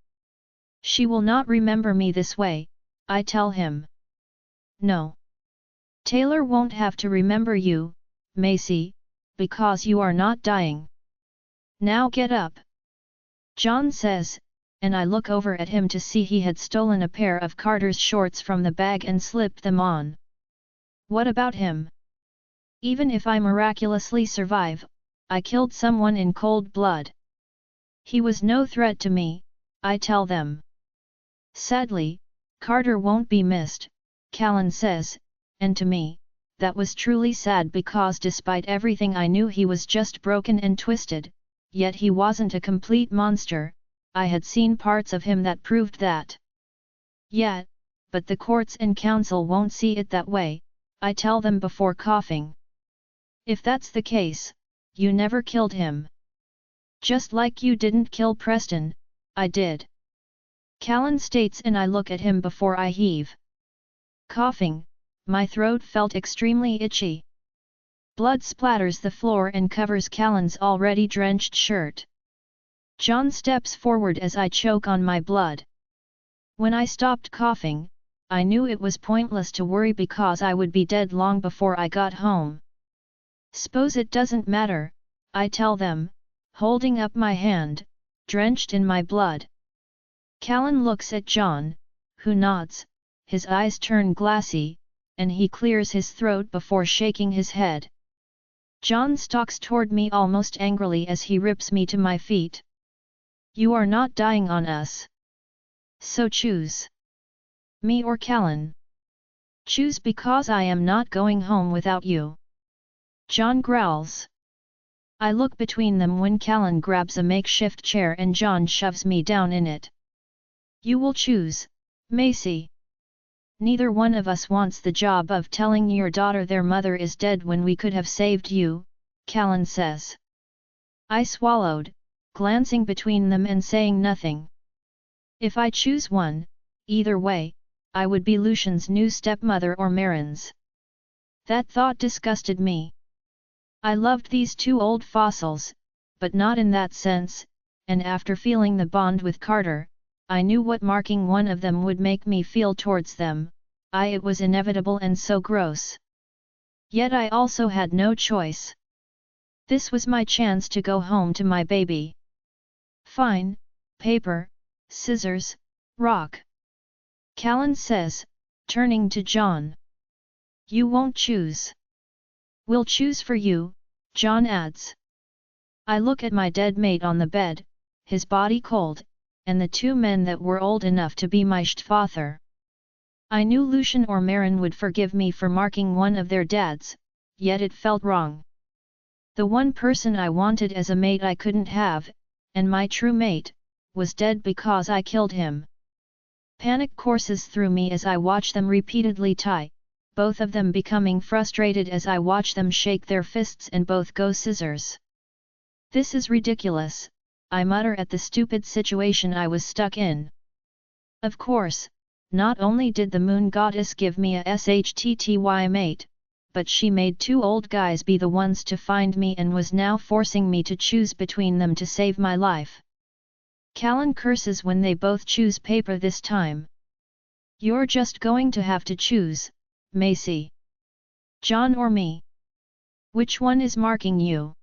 She will not remember me this way, I tell him. No. Taylor won't have to remember you, Macy, because you are not dying. Now get up. John says, and I look over at him to see he had stolen a pair of Carter's shorts from the bag and slipped them on. What about him? Even if I miraculously survive, I killed someone in cold blood. He was no threat to me, I tell them. Sadly, Carter won't be missed, Callan says, and to me, that was truly sad because despite everything I knew he was just broken and twisted, yet he wasn't a complete monster. I had seen parts of him that proved that. Yet, but the courts and council won't see it that way, I tell them before coughing. If that's the case, you never killed him. Just like you didn't kill Preston, I did. Callan states and I look at him before I heave. Coughing, my throat felt extremely itchy. Blood splatters the floor and covers Callan's already drenched shirt. John steps forward as I choke on my blood. When I stopped coughing, I knew it was pointless to worry because I would be dead long before I got home. Suppose it doesn't matter, I tell them, holding up my hand, drenched in my blood. Callan looks at John, who nods, his eyes turn glassy, and he clears his throat before shaking his head. John stalks toward me almost angrily as he rips me to my feet. You are not dying on us. So choose. Me or Callan. Choose because I am not going home without you. John growls. I look between them when Callan grabs a makeshift chair and John shoves me down in it. You will choose, Macy. Neither one of us wants the job of telling your daughter their mother is dead when we could have saved you, Callan says. I swallowed, glancing between them and saying nothing. If I choose one, either way, I would be Lucian's new stepmother or Marin's. That thought disgusted me. I loved these two old fossils, but not in that sense, and after feeling the bond with Carter, I knew what marking one of them would make me feel towards them. It was inevitable and so gross. Yet I also had no choice. This was my chance to go home to my baby. Fine, paper, scissors, rock. Callan says, turning to John. You won't choose. We'll choose for you, John adds. I look at my dead mate on the bed, his body cold, and the two men that were old enough to be my stepfather. I knew Lucian or Marin would forgive me for marking one of their dads, yet it felt wrong. The one person I wanted as a mate I couldn't have, and my true mate, was dead because I killed him. Panic courses through me as I watch them repeatedly tie, both of them becoming frustrated as I watch them shake their fists and both go scissors. This is ridiculous, I mutter at the stupid situation I was stuck in. Of course, not only did the moon goddess give me a SHTTY mate, but she made two old guys be the ones to find me and was now forcing me to choose between them to save my life. Callan curses when they both choose paper this time. You're just going to have to choose, Macy. John or me? Which one is marking you?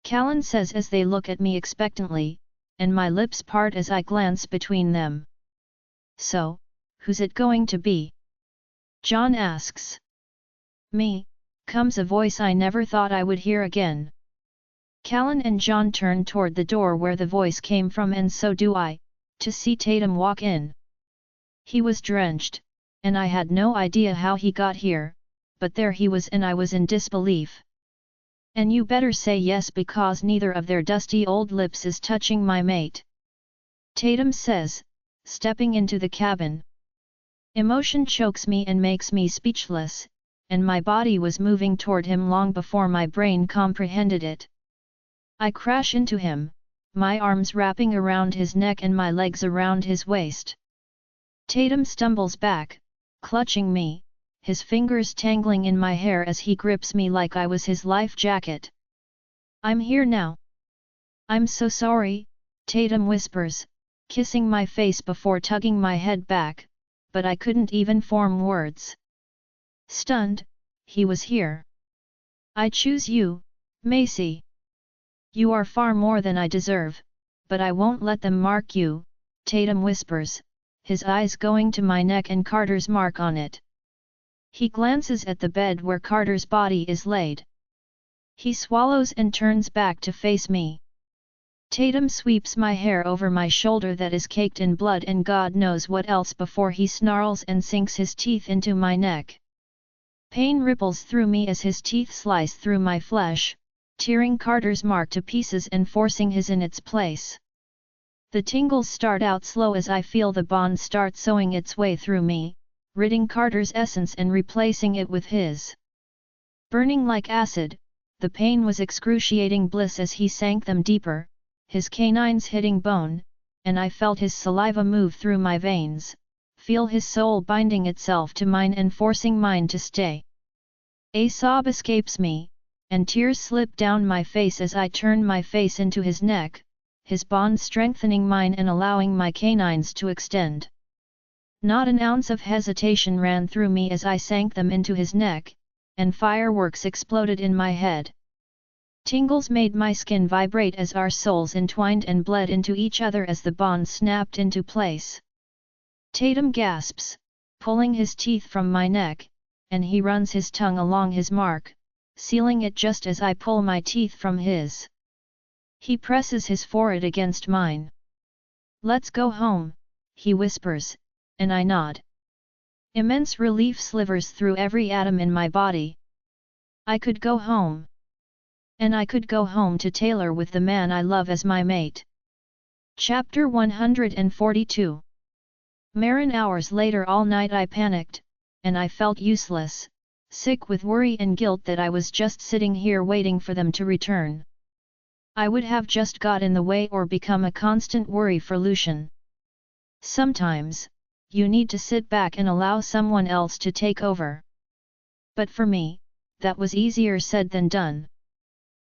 Callan says as they look at me expectantly, and my lips part as I glance between them. So, who's it going to be? John asks. Me, comes a voice I never thought I would hear again. Callan and John turn toward the door where the voice came from and so do I, to see Tatum walk in. He was drenched, and I had no idea how he got here, but there he was and I was in disbelief. And you better say yes because neither of their dusty old lips is touching my mate. Tatum says, stepping into the cabin. Emotion chokes me and makes me speechless, and my body was moving toward him long before my brain comprehended it. I crash into him, my arms wrapping around his neck and my legs around his waist. Tatum stumbles back, clutching me, his fingers tangling in my hair as he grips me like I was his life jacket. I'm here now. I'm so sorry, Tatum whispers, kissing my face before tugging my head back, but I couldn't even form words. Stunned, he was here. I choose you, Macy. You are far more than I deserve, but I won't let them mark you, Tatum whispers, his eyes going to my neck and Carter's mark on it. He glances at the bed where Carter's body is laid. He swallows and turns back to face me. Tatum sweeps my hair over my shoulder that is caked in blood and God knows what else before he snarls and sinks his teeth into my neck. Pain ripples through me as his teeth slice through my flesh, tearing Carter's mark to pieces and forcing his in its place. The tingles start out slow as I feel the bond start sewing its way through me, ridding Carter's essence and replacing it with his. Burning like acid, the pain was excruciating bliss as he sank them deeper, his canines hitting bone, and I felt his saliva move through my veins, feel his soul binding itself to mine and forcing mine to stay. A sob escapes me, and tears slip down my face as I turn my face into his neck, his bond strengthening mine and allowing my canines to extend. Not an ounce of hesitation ran through me as I sank them into his neck, and fireworks exploded in my head. Tingles made my skin vibrate as our souls entwined and bled into each other as the bond snapped into place. Tatum gasps, pulling his teeth from my neck, and he runs his tongue along his mark, sealing it just as I pull my teeth from his. He presses his forehead against mine. Let's go home, he whispers, and I nod. Immense relief slivers through every atom in my body. I could go home. And I could go home to Taylor with the man I love as my mate. Chapter 142. Marin hours later all night I panicked, and I felt useless, sick with worry and guilt that I was just sitting here waiting for them to return. I would have just got in the way or become a constant worry for Lucian. Sometimes, you need to sit back and allow someone else to take over. But for me, that was easier said than done.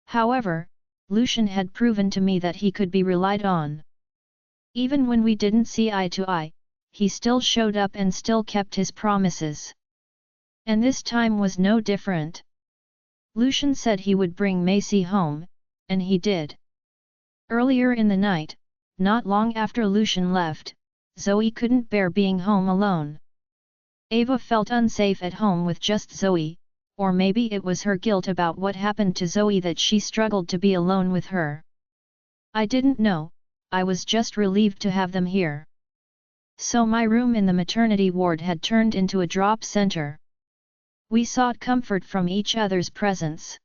However, Lucian had proven to me that he could be relied on. Even when we didn't see eye to eye, he still showed up and still kept his promises. And this time was no different. Lucian said he would bring Macy home, and he did. Earlier in the night, not long after Lucian left, Zoe couldn't bear being home alone. Ava felt unsafe at home with just Zoe, or maybe it was her guilt about what happened to Zoe that she struggled to be alone with her. I didn't know, I was just relieved to have them here. So my room in the maternity ward had turned into a drop center. We sought comfort from each other's presence.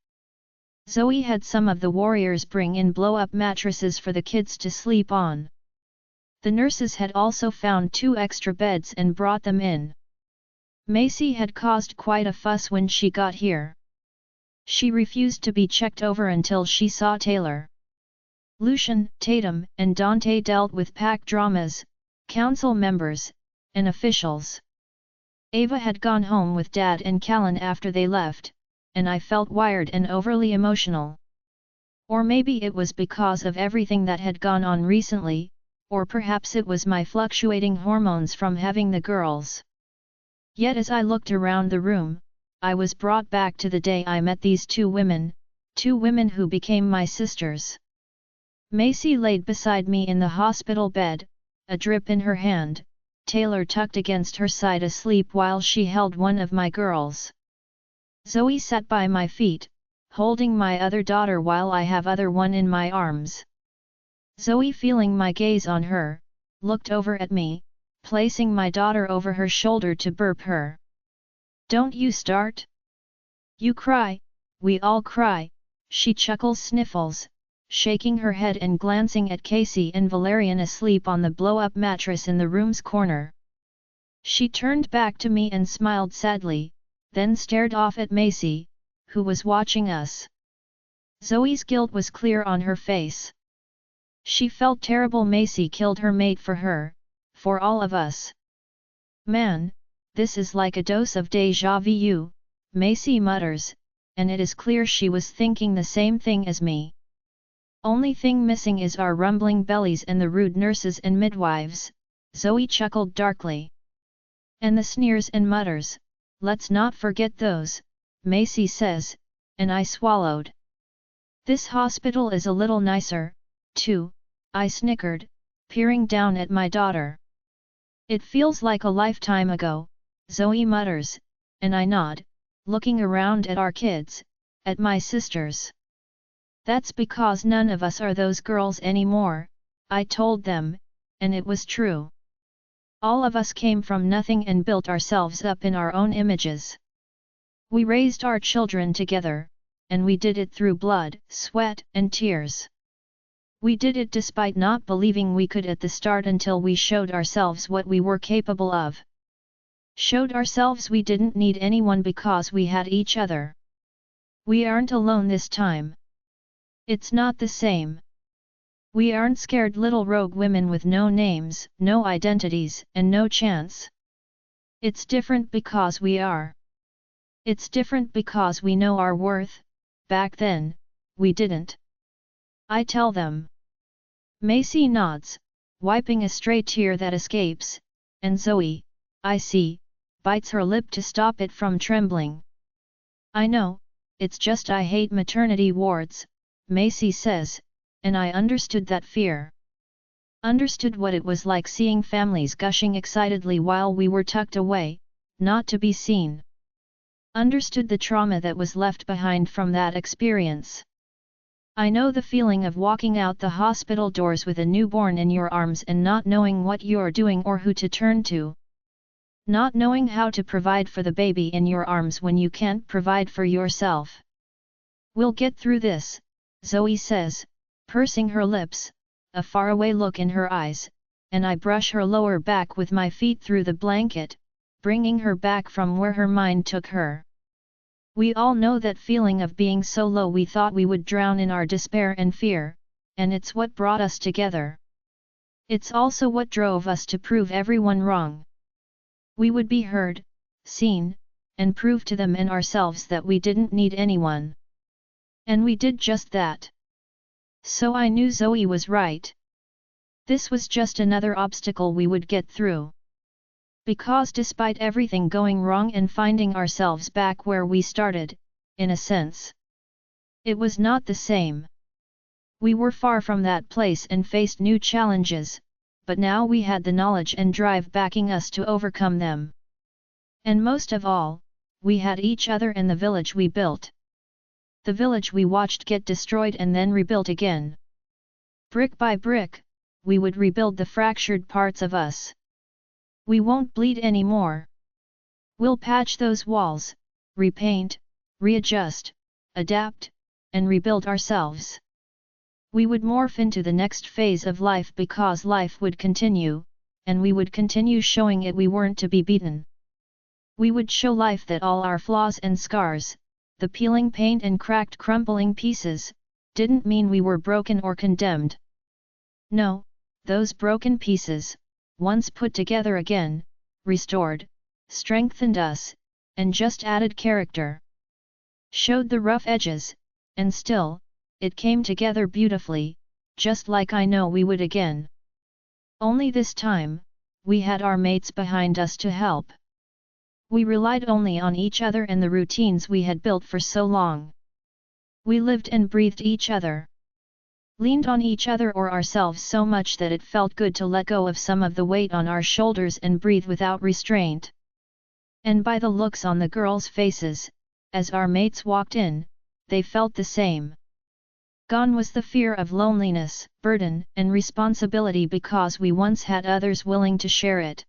Zoe had some of the warriors bring in blow-up mattresses for the kids to sleep on. The nurses had also found 2 extra beds and brought them in. Macy had caused quite a fuss when she got here. She refused to be checked over until she saw Taylor. Lucian, Tatum, and Dante dealt with pack dramas, council members, and officials. Ava had gone home with Dad and Callan after they left, and I felt wired and overly emotional. Or maybe it was because of everything that had gone on recently, or perhaps it was my fluctuating hormones from having the girls. Yet as I looked around the room, I was brought back to the day I met these 2 women who became my sisters. Macy laid beside me in the hospital bed, a drip in her hand, Taylor tucked against her side asleep while she held one of my girls. Zoe sat by my feet, holding my other daughter while I have other one in my arms. Zoe, feeling my gaze on her, looked over at me, placing my daughter over her shoulder to burp her. "Don't you start?" You cry, we all cry, she chuckles sniffles, shaking her head and glancing at Casey and Valerian asleep on the blow-up mattress in the room's corner. She turned back to me and smiled sadly, then stared off at Macy, who was watching us. Zoe's guilt was clear on her face. She felt terrible Macy killed her mate for her, for all of us. Man, this is like a dose of déjà vu, Macy mutters, and it is clear she was thinking the same thing as me. Only thing missing is our rumbling bellies and the rude nurses and midwives, Zoe chuckled darkly. And the sneers and mutters, let's not forget those, Macy says, and I swallowed. This hospital is a little nicer, too, I snickered, peering down at my daughter. It feels like a lifetime ago, Zoe mutters, and I nod, looking around at our kids, at my sisters. That's because none of us are those girls anymore, I told them, and it was true. All of us came from nothing and built ourselves up in our own images. We raised our children together, and we did it through blood, sweat, and tears. We did it despite not believing we could at the start until we showed ourselves what we were capable of. Showed ourselves we didn't need anyone because we had each other. We aren't alone this time. It's not the same. We aren't scared little rogue women with no names, no identities, and no chance. It's different because we are. It's different because we know our worth. Back then, we didn't. I tell them. Macy nods, wiping a stray tear that escapes, and Zoe, I see, bites her lip to stop it from trembling. I know, it's just I hate maternity wards, Macy says, and I understood that fear. Understood what it was like seeing families gushing excitedly while we were tucked away, not to be seen. Understood the trauma that was left behind from that experience. I know the feeling of walking out the hospital doors with a newborn in your arms and not knowing what you're doing or who to turn to. Not knowing how to provide for the baby in your arms when you can't provide for yourself. We'll get through this, Zoe says, pursing her lips, a faraway look in her eyes, and I brush her lower back with my feet through the blanket, bringing her back from where her mind took her. We all know that feeling of being so low we thought we would drown in our despair and fear, and it's what brought us together. It's also what drove us to prove everyone wrong. We would be heard, seen, and prove to them and ourselves that we didn't need anyone. And we did just that. So I knew Zoe was right. This was just another obstacle we would get through. Because despite everything going wrong and finding ourselves back where we started, in a sense, it was not the same. We were far from that place and faced new challenges, but now we had the knowledge and drive backing us to overcome them. And most of all, we had each other and the village we built. The village we watched get destroyed and then rebuilt again. Brick by brick, we would rebuild the fractured parts of us. We won't bleed anymore. We'll patch those walls, repaint, readjust, adapt, and rebuild ourselves. We would morph into the next phase of life because life would continue, and we would continue showing it we weren't to be beaten. We would show life that all our flaws and scars, the peeling paint and cracked crumbling pieces, didn't mean we were broken or condemned. No, those broken pieces, once put together again, restored, strengthened us, and just added character. Showed the rough edges, and still, it came together beautifully, just like I know we would again. Only this time, we had our mates behind us to help. We relied only on each other and the routines we had built for so long. We lived and breathed each other. Leaned on each other or ourselves so much that it felt good to let go of some of the weight on our shoulders and breathe without restraint. And by the looks on the girls' faces, as our mates walked in, they felt the same. Gone was the fear of loneliness, burden, and responsibility because we once had others willing to share it.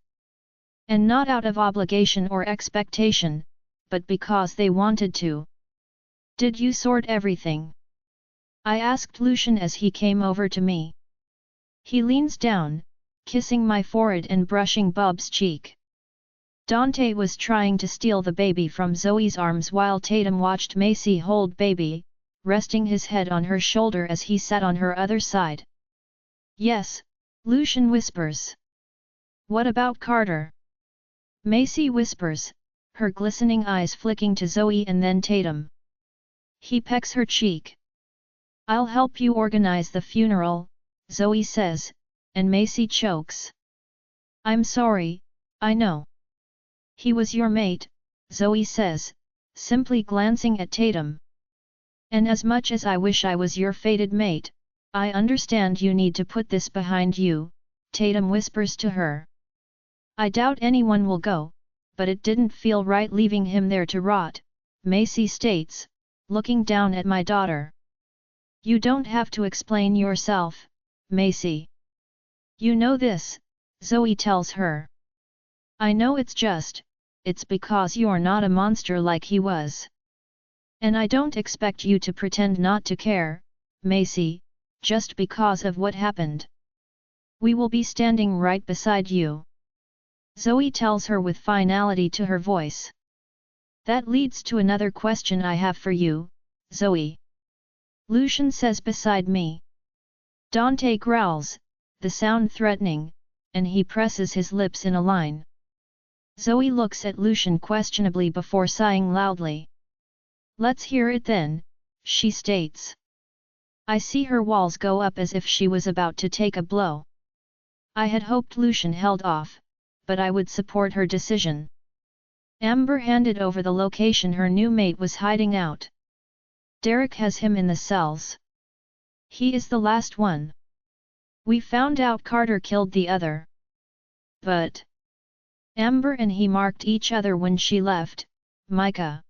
And not out of obligation or expectation, but because they wanted to. Did you sort everything? I asked Lucian as he came over to me. He leans down, kissing my forehead and brushing Bob's cheek. Dante was trying to steal the baby from Zoe's arms while Tatum watched Macy hold baby, resting his head on her shoulder as he sat on her other side. Yes, Lucian whispers. What about Carter? Macy whispers, her glistening eyes flicking to Zoe and then Tatum. He pecks her cheek. I'll help you organize the funeral, Zoe says, and Macy chokes. I'm sorry, I know. He was your mate, Zoe says, simply glancing at Tatum. And as much as I wish I was your fated mate, I understand you need to put this behind you, Tatum whispers to her. I doubt anyone will go, but it didn't feel right leaving him there to rot, Macy states, looking down at my daughter. You don't have to explain yourself, Macy. You know this, Zoe tells her. I know it's because you're not a monster like he was. And I don't expect you to pretend not to care, Macy, just because of what happened. We will be standing right beside you. Zoe tells her with finality to her voice. That leads to another question I have for you, Zoe. Lucian says beside me. Dante growls, the sound threatening, and he presses his lips in a line. Zoe looks at Lucian questionably before sighing loudly. Let's hear it then, she states. I see her walls go up as if she was about to take a blow. I had hoped Lucian held off, but I would support her decision. Amber handed over the location her new mate was hiding out. Derek has him in the cells. He is the last one. We found out Carter killed the other. But Amber and he marked each other when she left, Micah.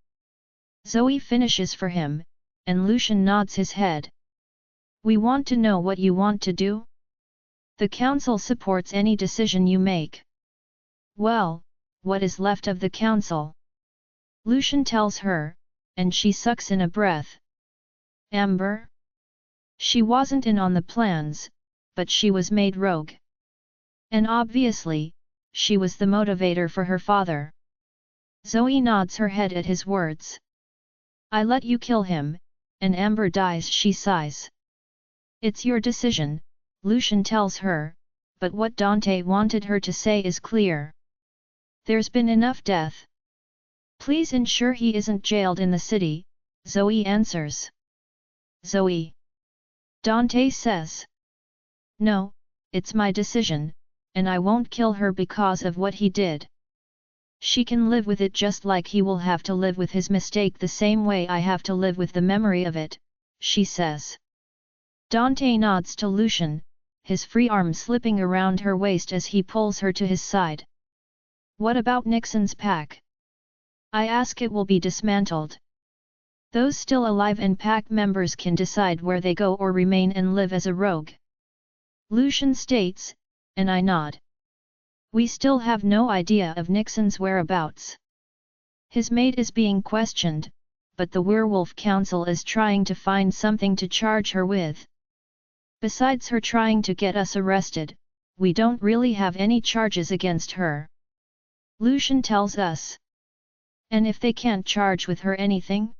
Zoe finishes for him, and Lucian nods his head. We want to know what you want to do? The council supports any decision you make. Well, what is left of the council? Lucian tells her, and she sucks in a breath. Amber? She wasn't in on the plans, but she was made rogue. And obviously, she was the motivator for her father. Zoe nods her head at his words. I let you kill him, and Amber dies, she sighs. It's your decision, Lucian tells her, but what Dante wanted her to say is clear. There's been enough death. Please ensure he isn't jailed in the city, Zoe answers. Zoe. Dante says. No, it's my decision, and I won't kill her because of what he did. She can live with it just like he will have to live with his mistake the same way I have to live with the memory of it, she says. Dante nods to Lucian, his free arm slipping around her waist as he pulls her to his side. What about Nixon's pack? I ask. It will be dismantled. Those still alive and pack members can decide where they go or remain and live as a rogue. Lucian states, and I nod. We still have no idea of Nixon's whereabouts. His mate is being questioned, but the Werewolf Council is trying to find something to charge her with. Besides her trying to get us arrested, we don't really have any charges against her. Lucian tells us. And if they can't charge with her anything?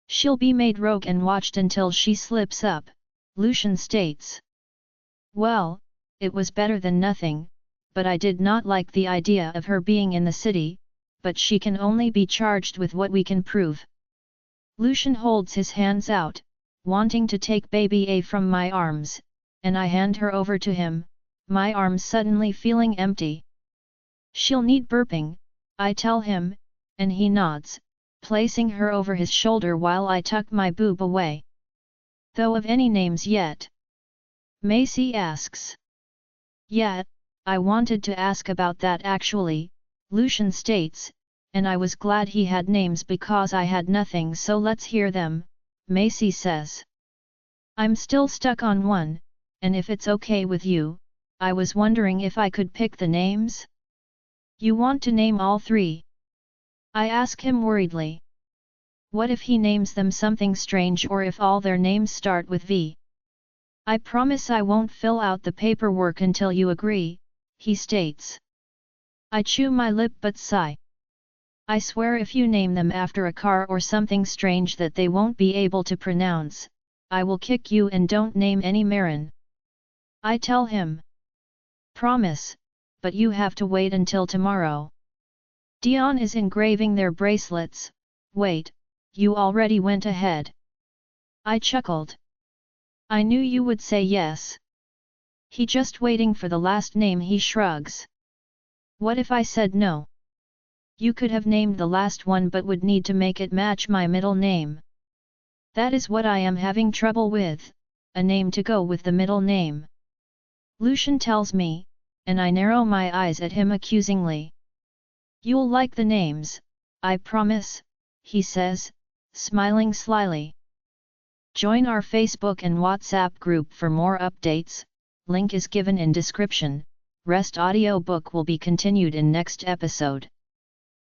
She'll be made rogue and watched until she slips up, Lucian states. Well, it was better than nothing, but I did not like the idea of her being in the city, but she can only be charged with what we can prove. Lucian holds his hands out, wanting to take baby A from my arms, and I hand her over to him, my arms suddenly feeling empty. She'll need burping, I tell him, and he nods, placing her over his shoulder while I tuck my boob away. Though of any names yet? Macy asks. Yeah, I wanted to ask about that actually, Lucian states, and I was glad he had names because I had nothing, so let's hear them, Macy says. I'm still stuck on one, and if it's okay with you, I was wondering if I could pick the names? You want to name all three? I ask him worriedly. What if he names them something strange, or if all their names start with V? I promise I won't fill out the paperwork until you agree, he states. I chew my lip but sigh. I swear if you name them after a car or something strange that they won't be able to pronounce, I will kick you, and don't name any Marin. I tell him. Promise, but you have to wait until tomorrow. Dion is engraving their bracelets. Wait, you already went ahead. I chuckled. I knew you would say yes. He just waiting for the last name, he shrugs. What if I said no? You could have named the last one but would need to make it match my middle name. That is what I am having trouble with, a name to go with the middle name. Lucian tells me, and I narrow my eyes at him accusingly. You'll like the names, I promise, he says, smiling slyly. Join our Facebook and WhatsApp group for more updates, link is given in description. Rest audiobook will be continued in next episode.